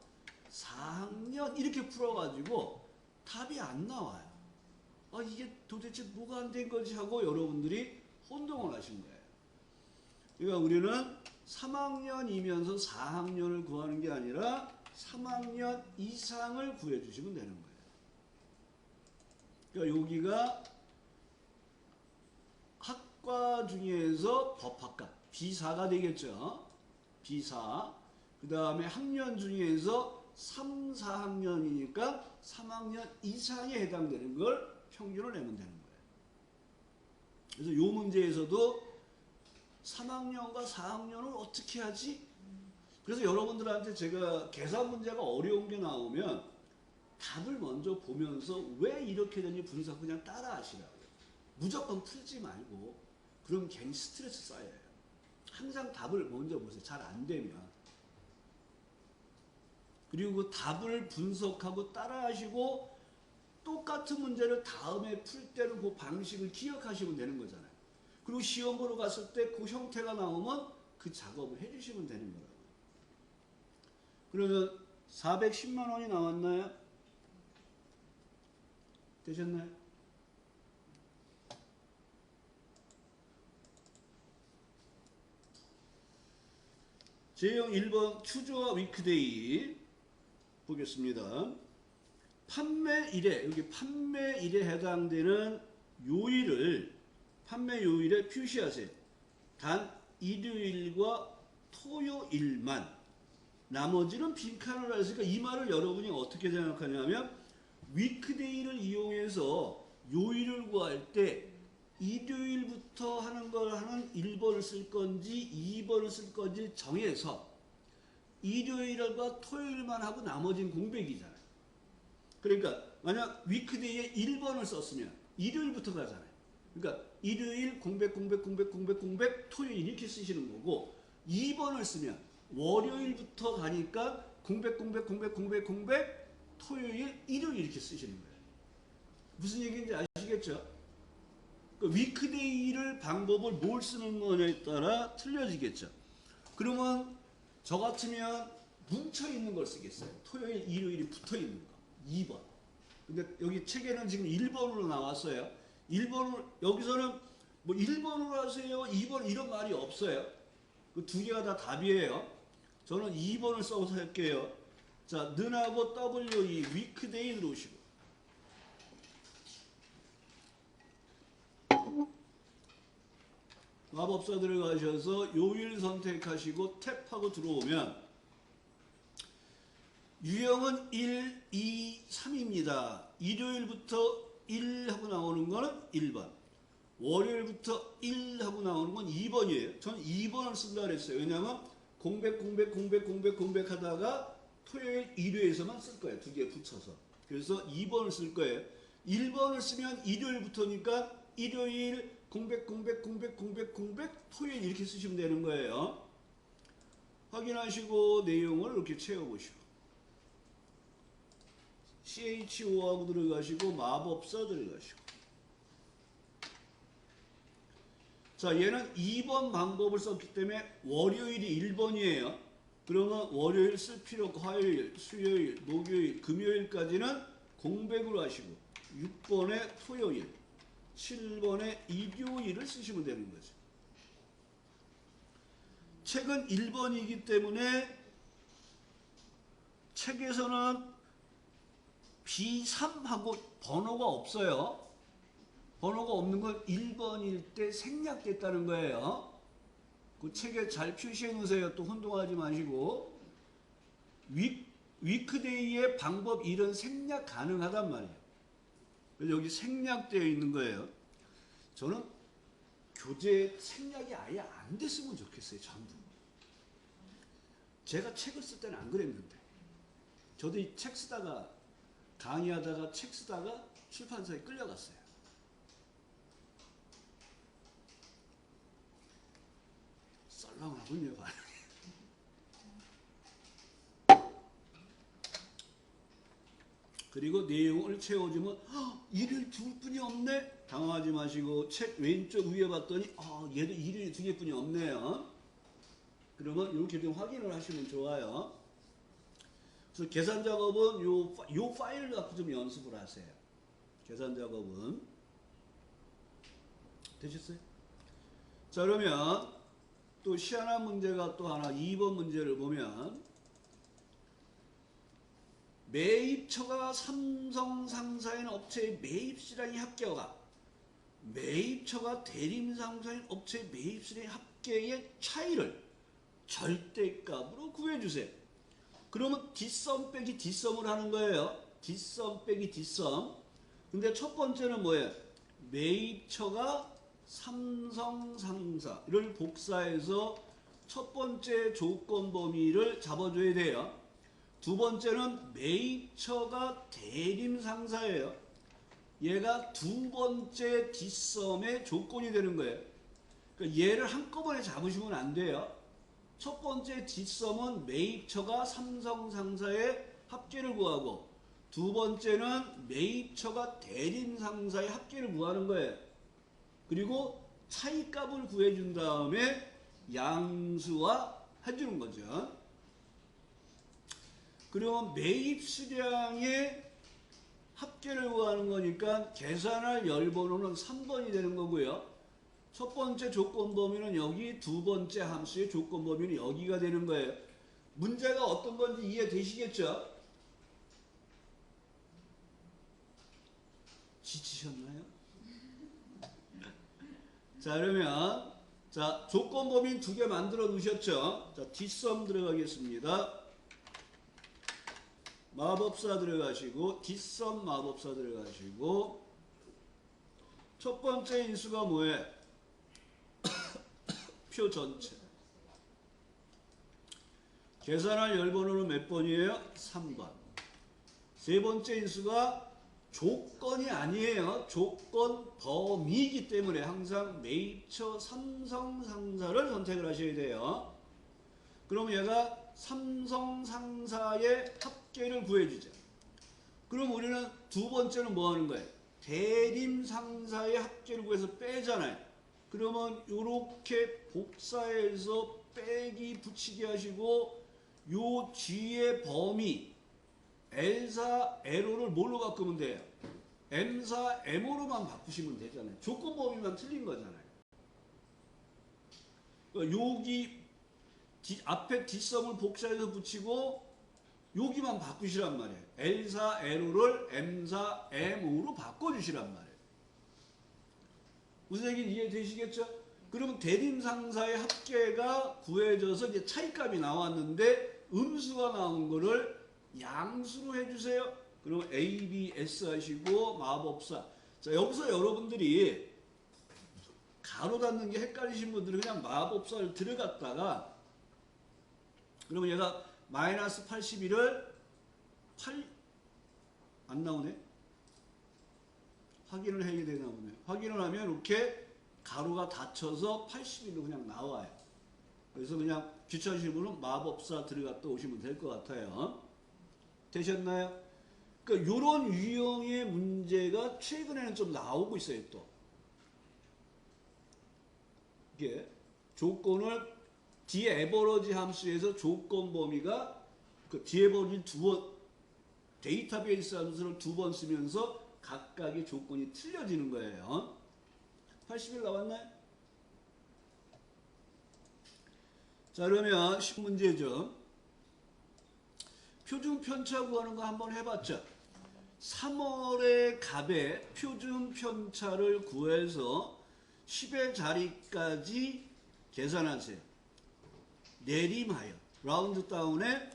4학년 이렇게 풀어가지고 답이 안 나와요. 아, 이게 도대체 뭐가 안 된 거지 하고 여러분들이 혼동을 하신 거예요. 그러니까 우리는 3학년이면서 4학년을 구하는 게 아니라 3학년 이상을 구해주시면 되는 거예요. 그러니까 여기가 학과 중에서 법학과 B4가 되겠죠. B4. 그 다음에 학년 중에서 3, 4학년이니까 3학년 이상에 해당되는 걸 평균을 내면 되는 거예요. 그래서 이 문제에서도 3학년과 4학년을 어떻게 하지? 그래서 여러분들한테 제가 계산 문제가 어려운 게 나오면 답을 먼저 보면서 왜 이렇게 되는지 분석 그냥 따라 하시라고요. 무조건 풀지 말고 그럼 괜히 스트레스 쌓여요. 항상 답을 먼저 보세요. 잘 안 되면. 그리고 그 답을 분석하고 따라 하시고 똑같은 문제를 다음에 풀 때는 그 방식을 기억하시면 되는 거잖아요. 그리고 시험 보러 갔을 때 그 형태가 나오면 그 작업을 해주시면 되는 거라고요. 그러면 410만 원이 나왔나요? 되셨나요? 제형 1번 추조와 위크데이 보겠습니다. 판매일에 여기 판매일에 해당되는 요일을 판매 요일에 표시하세요. 단 일요일과 토요일만 나머지는 빈칸으로 했으니까 이 말을 여러분이 어떻게 생각하냐면 위크데이를 이용해서 요일을 구할 때 일요일부터 하는 걸 하는 1번을 쓸 건지 2번을 쓸 건지 정해서 일요일과 토요일만 하고 나머지는 공백이잖아요. 그러니까 만약 위크데이에 1번을 썼으면 일요일부터 가잖아요. 그러니까 일요일 공백 토요일 이렇게 쓰시는 거고 2번을 쓰면 월요일부터 가니까 공백 토요일 일요일 이렇게 쓰시는 거예요. 무슨 얘기인지 아시겠죠? 그 위크데이를 방법을 뭘 쓰는 거냐에 따라 틀려지겠죠. 그러면 저 같으면 뭉쳐 있는 걸 쓰겠어요. 토요일, 일요일이 붙어 있는 거. 2번. 근데 여기 책에는 지금 1번으로 나왔어요. 1번으로 여기서는 뭐 1번으로 하세요. 2번 이런 말이 없어요. 그 두 개가 다 답이에요. 저는 2번을 써서 할게요. 자, 는하고 WE 위크데이 들어오시고 마법사 들어가셔서 요일 선택하시고 탭하고 들어오면 유형은 1, 2, 3입니다. 일요일부터 1 하고 나오는 거는 1번. 월요일부터 1 하고 나오는 건 2번이에요. 저는 2번을 쓴다 그랬어요. 왜냐하면 공백 하다가 토요일, 일요일에서만 쓸 거예요. 두 개 붙여서. 그래서 2번을 쓸 거예요. 1번을 쓰면 일요일부터니까 일요일 공백 토요일 이렇게 쓰시면 되는 거예요. 확인하시고 내용을 이렇게 채워보시고 CHO하고 들어가시고 마법사 들어가시고 자, 얘는 2번 방법을 썼기 때문에 월요일이 1번이에요. 그러면 월요일 쓸 필요 없고 화요일, 수요일, 목요일, 금요일까지는 공백으로 하시고 6번에 토요일, 7번에 일요일을 쓰시면 되는 거죠. 책은 1번이기 때문에 책에서는 B3하고 번호가 없어요. 번호가 없는 건 1번일 때 생략됐다는 거예요. 그 책에 잘 표시해 놓으세요. 또 혼동하지 마시고. 위크데이의 방법 1은 생략 가능하단 말이에요. 그래서 여기 생략되어 있는 거예요. 저는 교재 생략이 아예 안 됐으면 좋겠어요. 전부. 제가 책을 쓸 때는 안 그랬는데. 저도 이 책 쓰다가 강의하다가 책 쓰다가 출판사에 끌려갔어요. 썰렁하군요. 그리고 내용을 채워주면 1을 줄 뿐이 없네. 당황하지 마시고 책 왼쪽 위에 봤더니 얘도 1이 2개뿐이 없네요. 그러면 이렇게 좀 확인을 하시면 좋아요. 그래서 계산 작업은 요 파일을 갖고 좀 연습을 하세요. 계산 작업은 되셨어요? 자, 그러면 또 희한한 문제가 또 하나 2번 문제를 보면 매입처가 삼성 상사인 업체의 매입시량의 합계와 매입처가 대림 상사인 업체의 매입시량의 합계의 차이를 절대값으로 구해주세요. 그러면 뒷섬 빼기 뒷섬을 하는 거예요. 뒷섬 빼기 뒷섬. 근데 첫 번째는 뭐예요? 매입처가 삼성 상사를 복사해서 첫 번째 조건 범위를 잡아줘야 돼요. 두 번째는 매입처가 대림 상사예요. 얘가 두 번째 뒷섬의 조건이 되는 거예요. 그러니까 얘를 한꺼번에 잡으시면 안 돼요. 첫 번째 뒷섬은 매입처가 삼성 상사의 합계를 구하고 두 번째는 매입처가 대림 상사의 합계를 구하는 거예요. 그리고 차이값을 구해준 다음에 양수화 해주는 거죠. 그러면 매입수량의 합계를 구하는 거니까 계산할 열번호는 3번이 되는 거고요. 첫 번째 조건 범위는 여기, 두 번째 함수의 조건 범위는 여기가 되는 거예요. 문제가 어떤 건지 이해되시겠죠? 지치셨나요? 자, 그러면 자, 조건 범위 2개 만들어 놓으셨죠? 자, 뒷섬 들어가겠습니다. 마법사 들어가시고 뒷섬 마법사 들어가시고 첫 번째 인수가 뭐예요? 표 전체. 계산할 열번호는 몇 번이에요? 3번. 세 번째 인수가 조건이 아니에요. 조건 범위이기 때문에 항상 매입처 삼성 상사를 선택을 하셔야 돼요. 그럼 얘가 삼성 상사의 합계를 구해주죠. 그럼 우리는 두 번째는 뭐 하는 거예요? 대림 상사의 합계를 구해서 빼잖아요. 그러면 이렇게 복사해서 빼기 붙이기 하시고 요 뒤에 범위 L4, L5를 뭘로 바꾸면 돼요? M4, M5로만 바꾸시면 되잖아요. 조건 범위만 틀린 거잖아요. 여기 앞에 뒷섬을 복사해서 붙이고 여기만 바꾸시란 말이에요. L4, L5를 M4, M5로 바꿔주시란 말이에요. 무슨 얘기인지 이해되시겠죠? 그러면 대림상사의 합계가 구해져서 이제 차이값이 나왔는데 음수가 나온 거를 양수로 해주세요. 그럼 A, B, S 하시고 마법사. 자, 여기서 여러분들이 가로 닫는 게 헷갈리신 분들은 그냥 마법사를 들어갔다가 그러면 얘가 마이너스 81을 8 안 나오네? 확인을 해야 되나 보네. 확인을 하면 이렇게 가로가 닫혀서 81로 그냥 나와요. 그래서 그냥 귀찮으신 분은 마법사 들어갔다 오시면 될 것 같아요. 되셨나요? 그러니까 이런 유형의 문제가 최근에는 좀 나오고 있어요. 또 이게 조건을 디에버러지 함수에서 조건 범위가 그 디에버러지 데이터베이스 함수를 2번 쓰면서 각각의 조건이 틀려지는 거예요. 80일 나왔나요? 자, 그러면 10문제죠. 표준 편차 구하는 거 한번 해봤죠. 3월의 값의 표준 편차를 구해서 10의 자리까지 계산하세요. 내림하여 라운드 다운에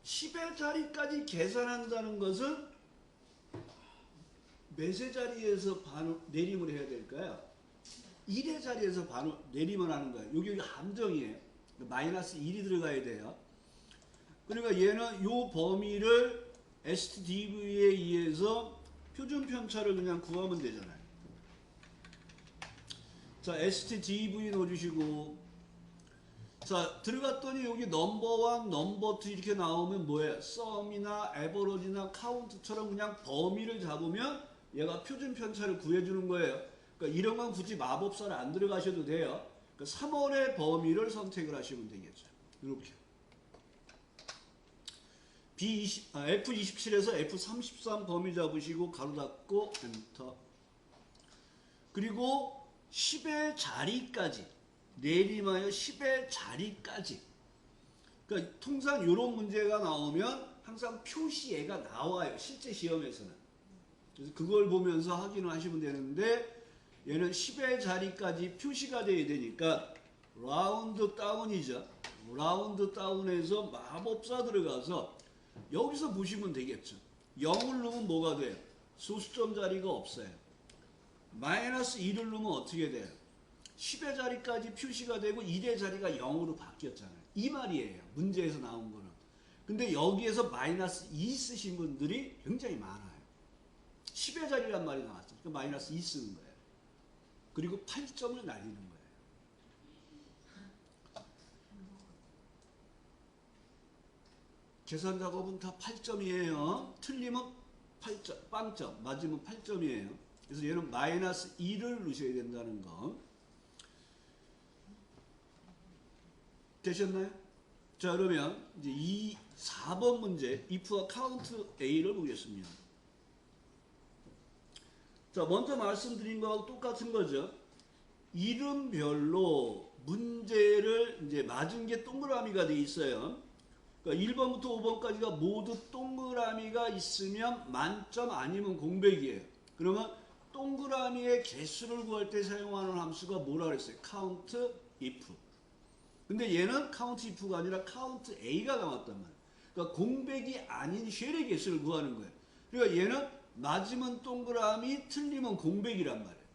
10의 자리까지 계산한다는 것은 몇의 자리에서 내림을 해야 될까요? 1의 자리에서 내림을 하는 거예요. 여기 함정이에요. 마이너스 1이 들어가야 돼요. 그러니까 얘는 요 범위를 STDV에 의해서 표준 편차를 그냥 구하면 되잖아요. 자, STDV 넣어주시고 자, 들어갔더니 여기 넘버 1, 넘버 2 이렇게 나오면 뭐예요? 썸이나 에버러지나 카운트처럼 그냥 범위를 잡으면 얘가 표준 편차를 구해주는 거예요. 그러니까 이런 건 굳이 마법사를 안 들어가셔도 돼요. 그러니까 3월의 범위를 선택을 하시면 되겠죠. 이렇게. F27에서 F33 범위 잡으시고 가로 닫고 엔터. 그리고 10의 자리까지 내림하여 10의 자리까지. 그러니까 통상 이런 문제가 나오면 항상 표시예가 나와요. 실제 시험에서는. 그래서 그걸 보면서 확인을 하시면 되는데 얘는 10의 자리까지 표시가 돼야 되니까 라운드 다운이죠. 라운드 다운에서 마법사 들어가서 여기서 보시면 되겠죠. 0을 넣으면 뭐가 돼요? 소수점 자리가 없어요. 마이너스 1을 넣으면 어떻게 돼요? 10의 자리까지 표시가 되고 1의 자리가 0으로 바뀌었잖아요. 이 말이에요. 문제에서 나온 거는. 근데 여기에서 마이너스 2 쓰신 분들이 굉장히 많아요. 10의 자리란 말이 나왔죠. 그러니까 마이너스 2 쓰는 거예요. 그리고 8점을 날리는 거예요. 계산 작업은 다 8점이에요. 틀리면 8점, 빵점, 맞으면 8점이에요. 그래서 얘는 마이너스 2를 넣으셔야 된다는 거. 되셨나요? 자, 그러면 이제 4번 문제 if와 count a를 보겠습니다. 자, 먼저 말씀드린 거하고 똑같은 거죠. 이름별로 문제를 이제 맞은 게 동그라미가 돼 있어요. 그러니까 1번부터 5번까지가 모두 동그라미가 있으면 만점 아니면 공백이에요. 그러면 동그라미의 개수를 구할 때 사용하는 함수가 뭐라 그랬어요? count if. 근데 얘는 count if가 아니라 count a가 나왔단 말이에요. 그러니까 공백이 아닌 쉘의 개수를 구하는 거예요. 그러니까 얘는 맞으면 동그라미, 틀리면 공백이란 말이에요.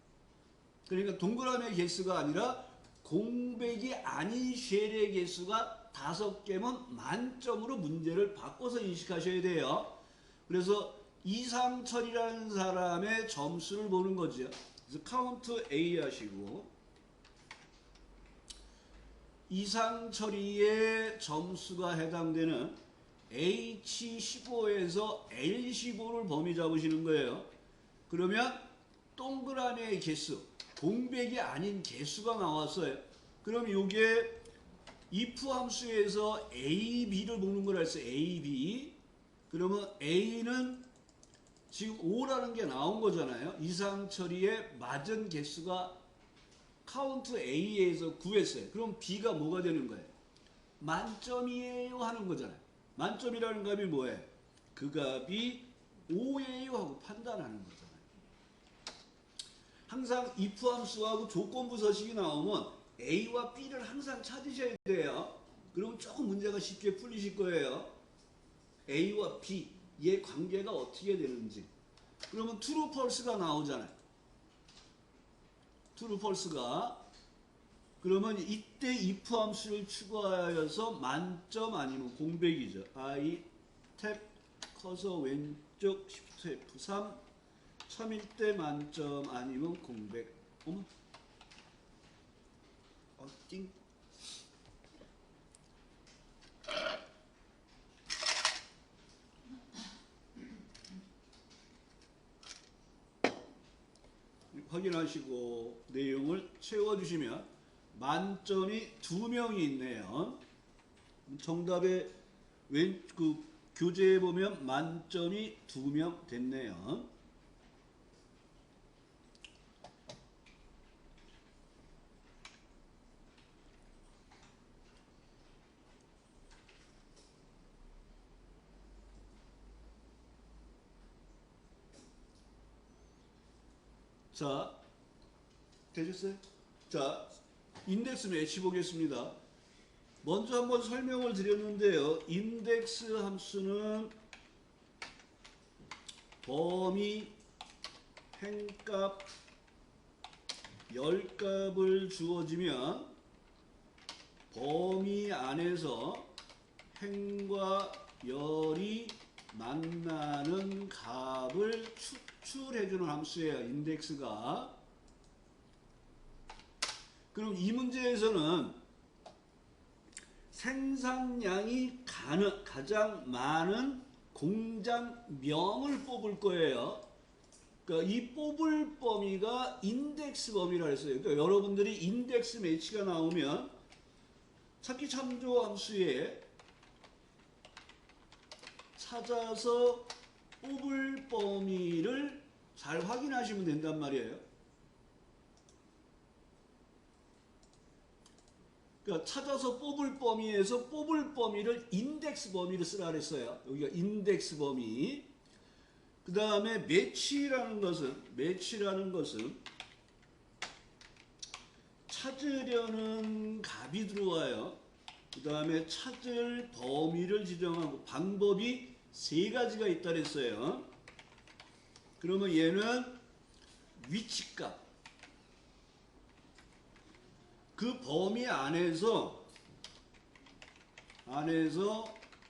그러니까 동그라미의 개수가 아니라 공백이 아닌 쉘의 개수가 5개면 만점으로 문제를 바꿔서 인식하셔야 돼요. 그래서 이상철이라는 사람의 점수를 보는 거죠. 그래서 count A 하시고 이상철이의 점수가 해당되는 H15에서 L15를 범위 잡으시는 거예요. 그러면 동그라미의 개수, 공백이 아닌 개수가 나왔어요. 그럼 이게 if 함수에서 A, B를 보는 거라 했어요. A, B. 그러면 A는 지금 5라는 게 나온 거잖아요. 이상처리의 맞은 개수가 카운트 A에서 구했어요. 그럼 B가 뭐가 되는 거예요? 만점이에요 하는 거잖아요. 만점이라는 값이 뭐예요? 그 값이 5예요 하고 판단하는 거잖아요. 항상 if 함수하고 조건부 서식이 나오면 A와 B를 항상 찾으셔야 돼요. 그러면 조금 문제가 쉽게 풀리실 거예요. A와 B의 관계가 어떻게 되는지. 그러면 true, false가 나오잖아요. true, false가. 그러면 이때 if 함수를 추가하여서 만점 아니면 공백이죠. I 탭 커서 왼쪽 Shift F3 참일 때 만점 아니면 공백. 어머. 띵. 확인하시고 내용을 채워주시면 만점이 2명이 있네요. 정답에 그 교재에 보면 만점이 2명 됐네요. 자, 되셨어요? 자, 인덱스 매치 보겠습니다. 먼저 한번 설명을 드렸는데요. 인덱스 함수는 범위 행값 10값을 주어지면 범위 안에서 행과 열이 만나는 값을 추출해주는 함수예요. 인덱스가. 그럼 이 문제에서는 생산량이 가장 많은 공장명을 뽑을 거예요. 그러니까 이 뽑을 범위가 인덱스 범위라 했어요. 그러니까 여러분들이 인덱스 매치가 나오면 찾기 참조 함수에 찾아서 뽑을 범위를 잘 확인하시면 된단 말이에요. 그러니까 찾아서 뽑을 범위에서 뽑을 범위를 인덱스 범위를 쓰라 그랬어요. 여기가 인덱스 범위. 그 다음에 매치라는 것은 찾으려는 값이 들어와요. 그 다음에 찾을 범위를 지정하고 방법이 세 가지가 있다 그랬어요. 그러면 얘는 위치값. 그 범위 안에서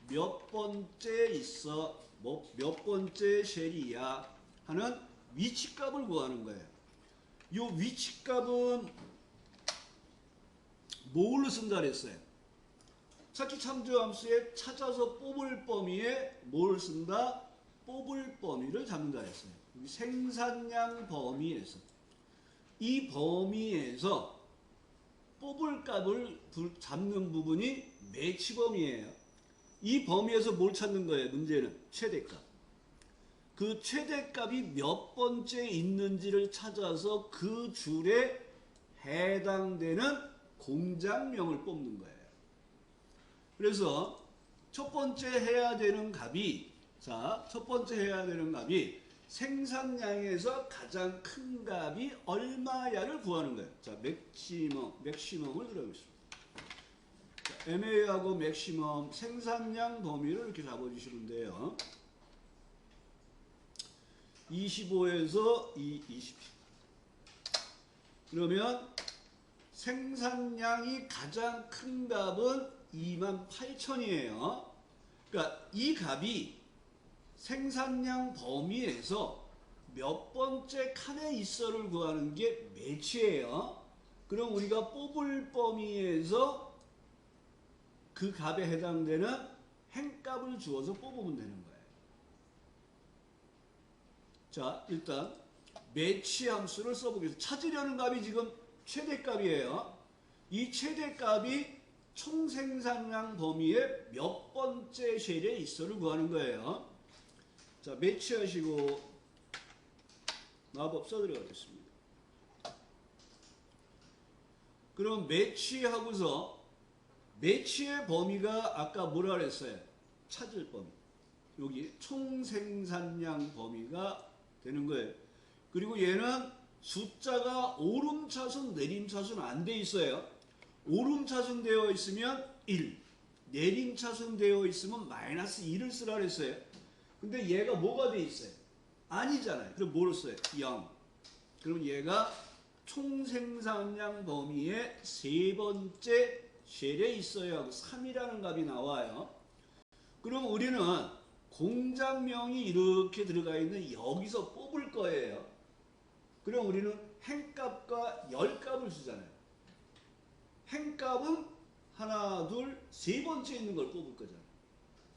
몇 번째 있어, 몇 번째 쉘이야 하는 위치값을 구하는 거예요. 이 위치값은 뭘로 쓴다 그랬어요? 찾기 참조 함수에 찾아서 뽑을 범위에 뭘 쓴다? 뽑을 범위를 잡는다 그랬어요. 생산량 범위에서 이 범위에서 뽑을 값을 잡는 부분이 매치 범위예요. 이 범위에서 뭘 찾는 거예요? 문제는 최대값. 그 최대값이 몇 번째 있는지를 찾아서 그 줄에 해당되는 공장명을 뽑는 거예요. 그래서 첫 번째 해야 되는 값이 생산량에서 가장 큰 값이 얼마야를 구하는 거예요. 자, 맥시멈을 들어가겠습니다. MA하고 맥시멈 생산량 범위를 이렇게 잡아주시면 돼요. 25에서 20. 그러면 생산량이 가장 큰 값은 28,000이에요. 그러니까 이 값이 생산량 범위에서 몇 번째 칸에 있어를 구하는 게 매치예요. 그럼 우리가 뽑을 범위에서 그 값에 해당되는 행값을 주어서 뽑으면 되는 거예요. 자, 일단 매치 함수를 써보겠습니다. 찾으려는 값이 지금 최대값이에요. 이 최대값이 총 생산량 범위의 몇 번째 쉘에 있어를 구하는 거예요. 자, 매치하시고 마법 써드려야겠습니다. 그럼 매치하고서 매치의 범위가 아까 뭐라 그랬어요? 찾을 범위. 여기 총 생산량 범위가 되는 거예요. 그리고 얘는 숫자가 오름차순, 내림차순 안 돼 있어요. 오름차순 되어 있으면 1, 내림차순 되어 있으면 마이너스 2를 쓰라 그랬어요. 근데 얘가 뭐가 돼 있어요? 아니잖아요. 그럼 뭐로 써요? 0. 그럼 얘가 총 생산량 범위의 세 번째 쉘에 있어야 하고 3이라는 값이 나와요. 그럼 우리는 공장명이 이렇게 들어가 있는 여기서 뽑을 거예요. 그럼 우리는 행값과 열값을 쓰잖아요. 행값은 하나, 둘, 세 번째 있는 걸 뽑을 거잖아요.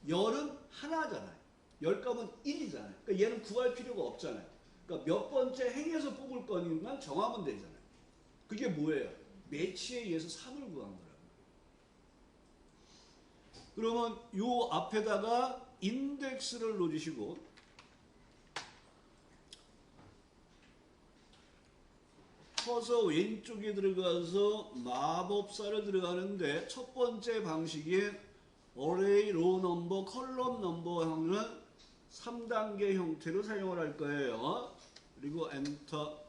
열은 하나잖아요. 열값은 1이잖아요. 그러니까 얘는 구할 필요가 없잖아요. 그러니까 몇 번째 행에서 뽑을 거니만 정하면 되잖아요. 그게 뭐예요? 매치에 의해서 3을 구한 거라고. 그러면 요 앞에다가 인덱스를 놓으시고 커서 왼쪽에 들어가서 마법사를 들어가는데 첫 번째 방식인 array row number, column number 하는 3단계 형태로 사용을 할 거예요. 그리고 엔터.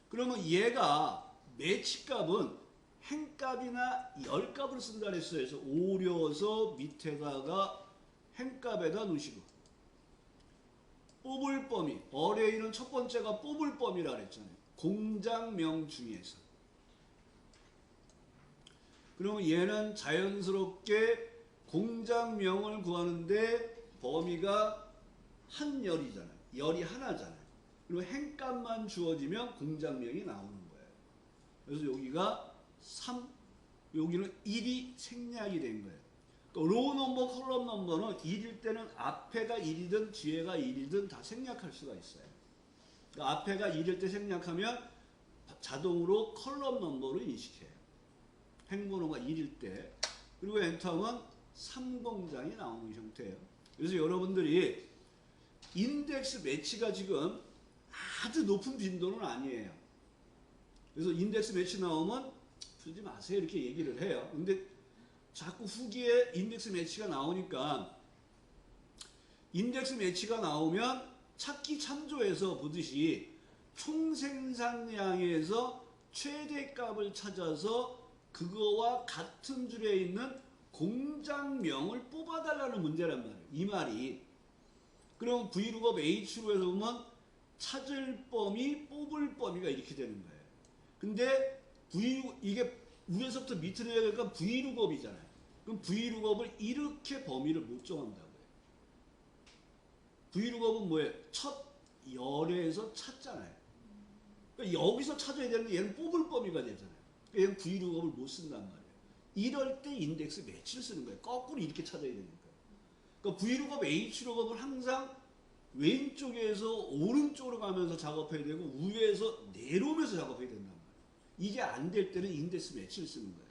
그러면 얘가 매치값은 행값이나 열값을 쓴다 그랬어요. 그래서 오려서 밑에다가 행값에다 놓으시고 뽑을 범위, array는 첫 번째가 뽑을 범위라 그랬잖아요. 공장명 중에서. 그러면 얘는 자연스럽게 공장명을 구하는데 범위가 한 열이잖아요. 열이 하나잖아요. 그리고 행값만 주어지면 공장명이 나오는 거예요. 그래서 여기가 3, 여기는 1이 생략이 된 거예요. 또 로우 넘버, 컬럼 넘버는 1일 때는 앞에가 1이든 뒤에가 1이든 다 생략할 수가 있어요. 그러니까 앞에가 1일 때 생략하면 자동으로 컬럼 넘버로 인식해요. 행번호가 1일 때. 그리고 엔터하면 3공장이 나오는 형태예요. 그래서 여러분들이 인덱스 매치가 지금 아주 높은 빈도는 아니에요. 그래서 인덱스 매치 나오면 풀지 마세요 이렇게 얘기를 해요. 근데 자꾸 후기에 인덱스 매치가 나오니까 인덱스 매치가 나오면 찾기 참조에서 보듯이 총 생산량에서 최대값을 찾아서 그거와 같은 줄에 있는 공장명을 뽑아달라는 문제란 말이에요. 이 말이. 그럼 V룩업 H룩에서 보면 찾을 범위, 뽑을 범위가 이렇게 되는 거예요. 근데 이게 위에서부터 밑으로 내려가니까 V룩업이잖아요. 그럼 V룩업을 이렇게 범위를 못 정한다고요. V룩업은 뭐예요? 첫 열에서 찾잖아요. 그러니까 여기서 찾아야 되는데 얘는 뽑을 범위가 되잖아요. 그러니까 얘는 V룩업을 못 쓴단 말이에요. 이럴 때 인덱스 매치를 쓰는 거예요. 거꾸로 이렇게 찾아야 되니까. 그러니까 V룩업, H룩업을 항상 왼쪽에서 오른쪽으로 가면서 작업해야 되고 위에서 내려오면서 작업해야 된단 말이에요. 이게 안 될 때는 인덱스 매치를 쓰는 거예요.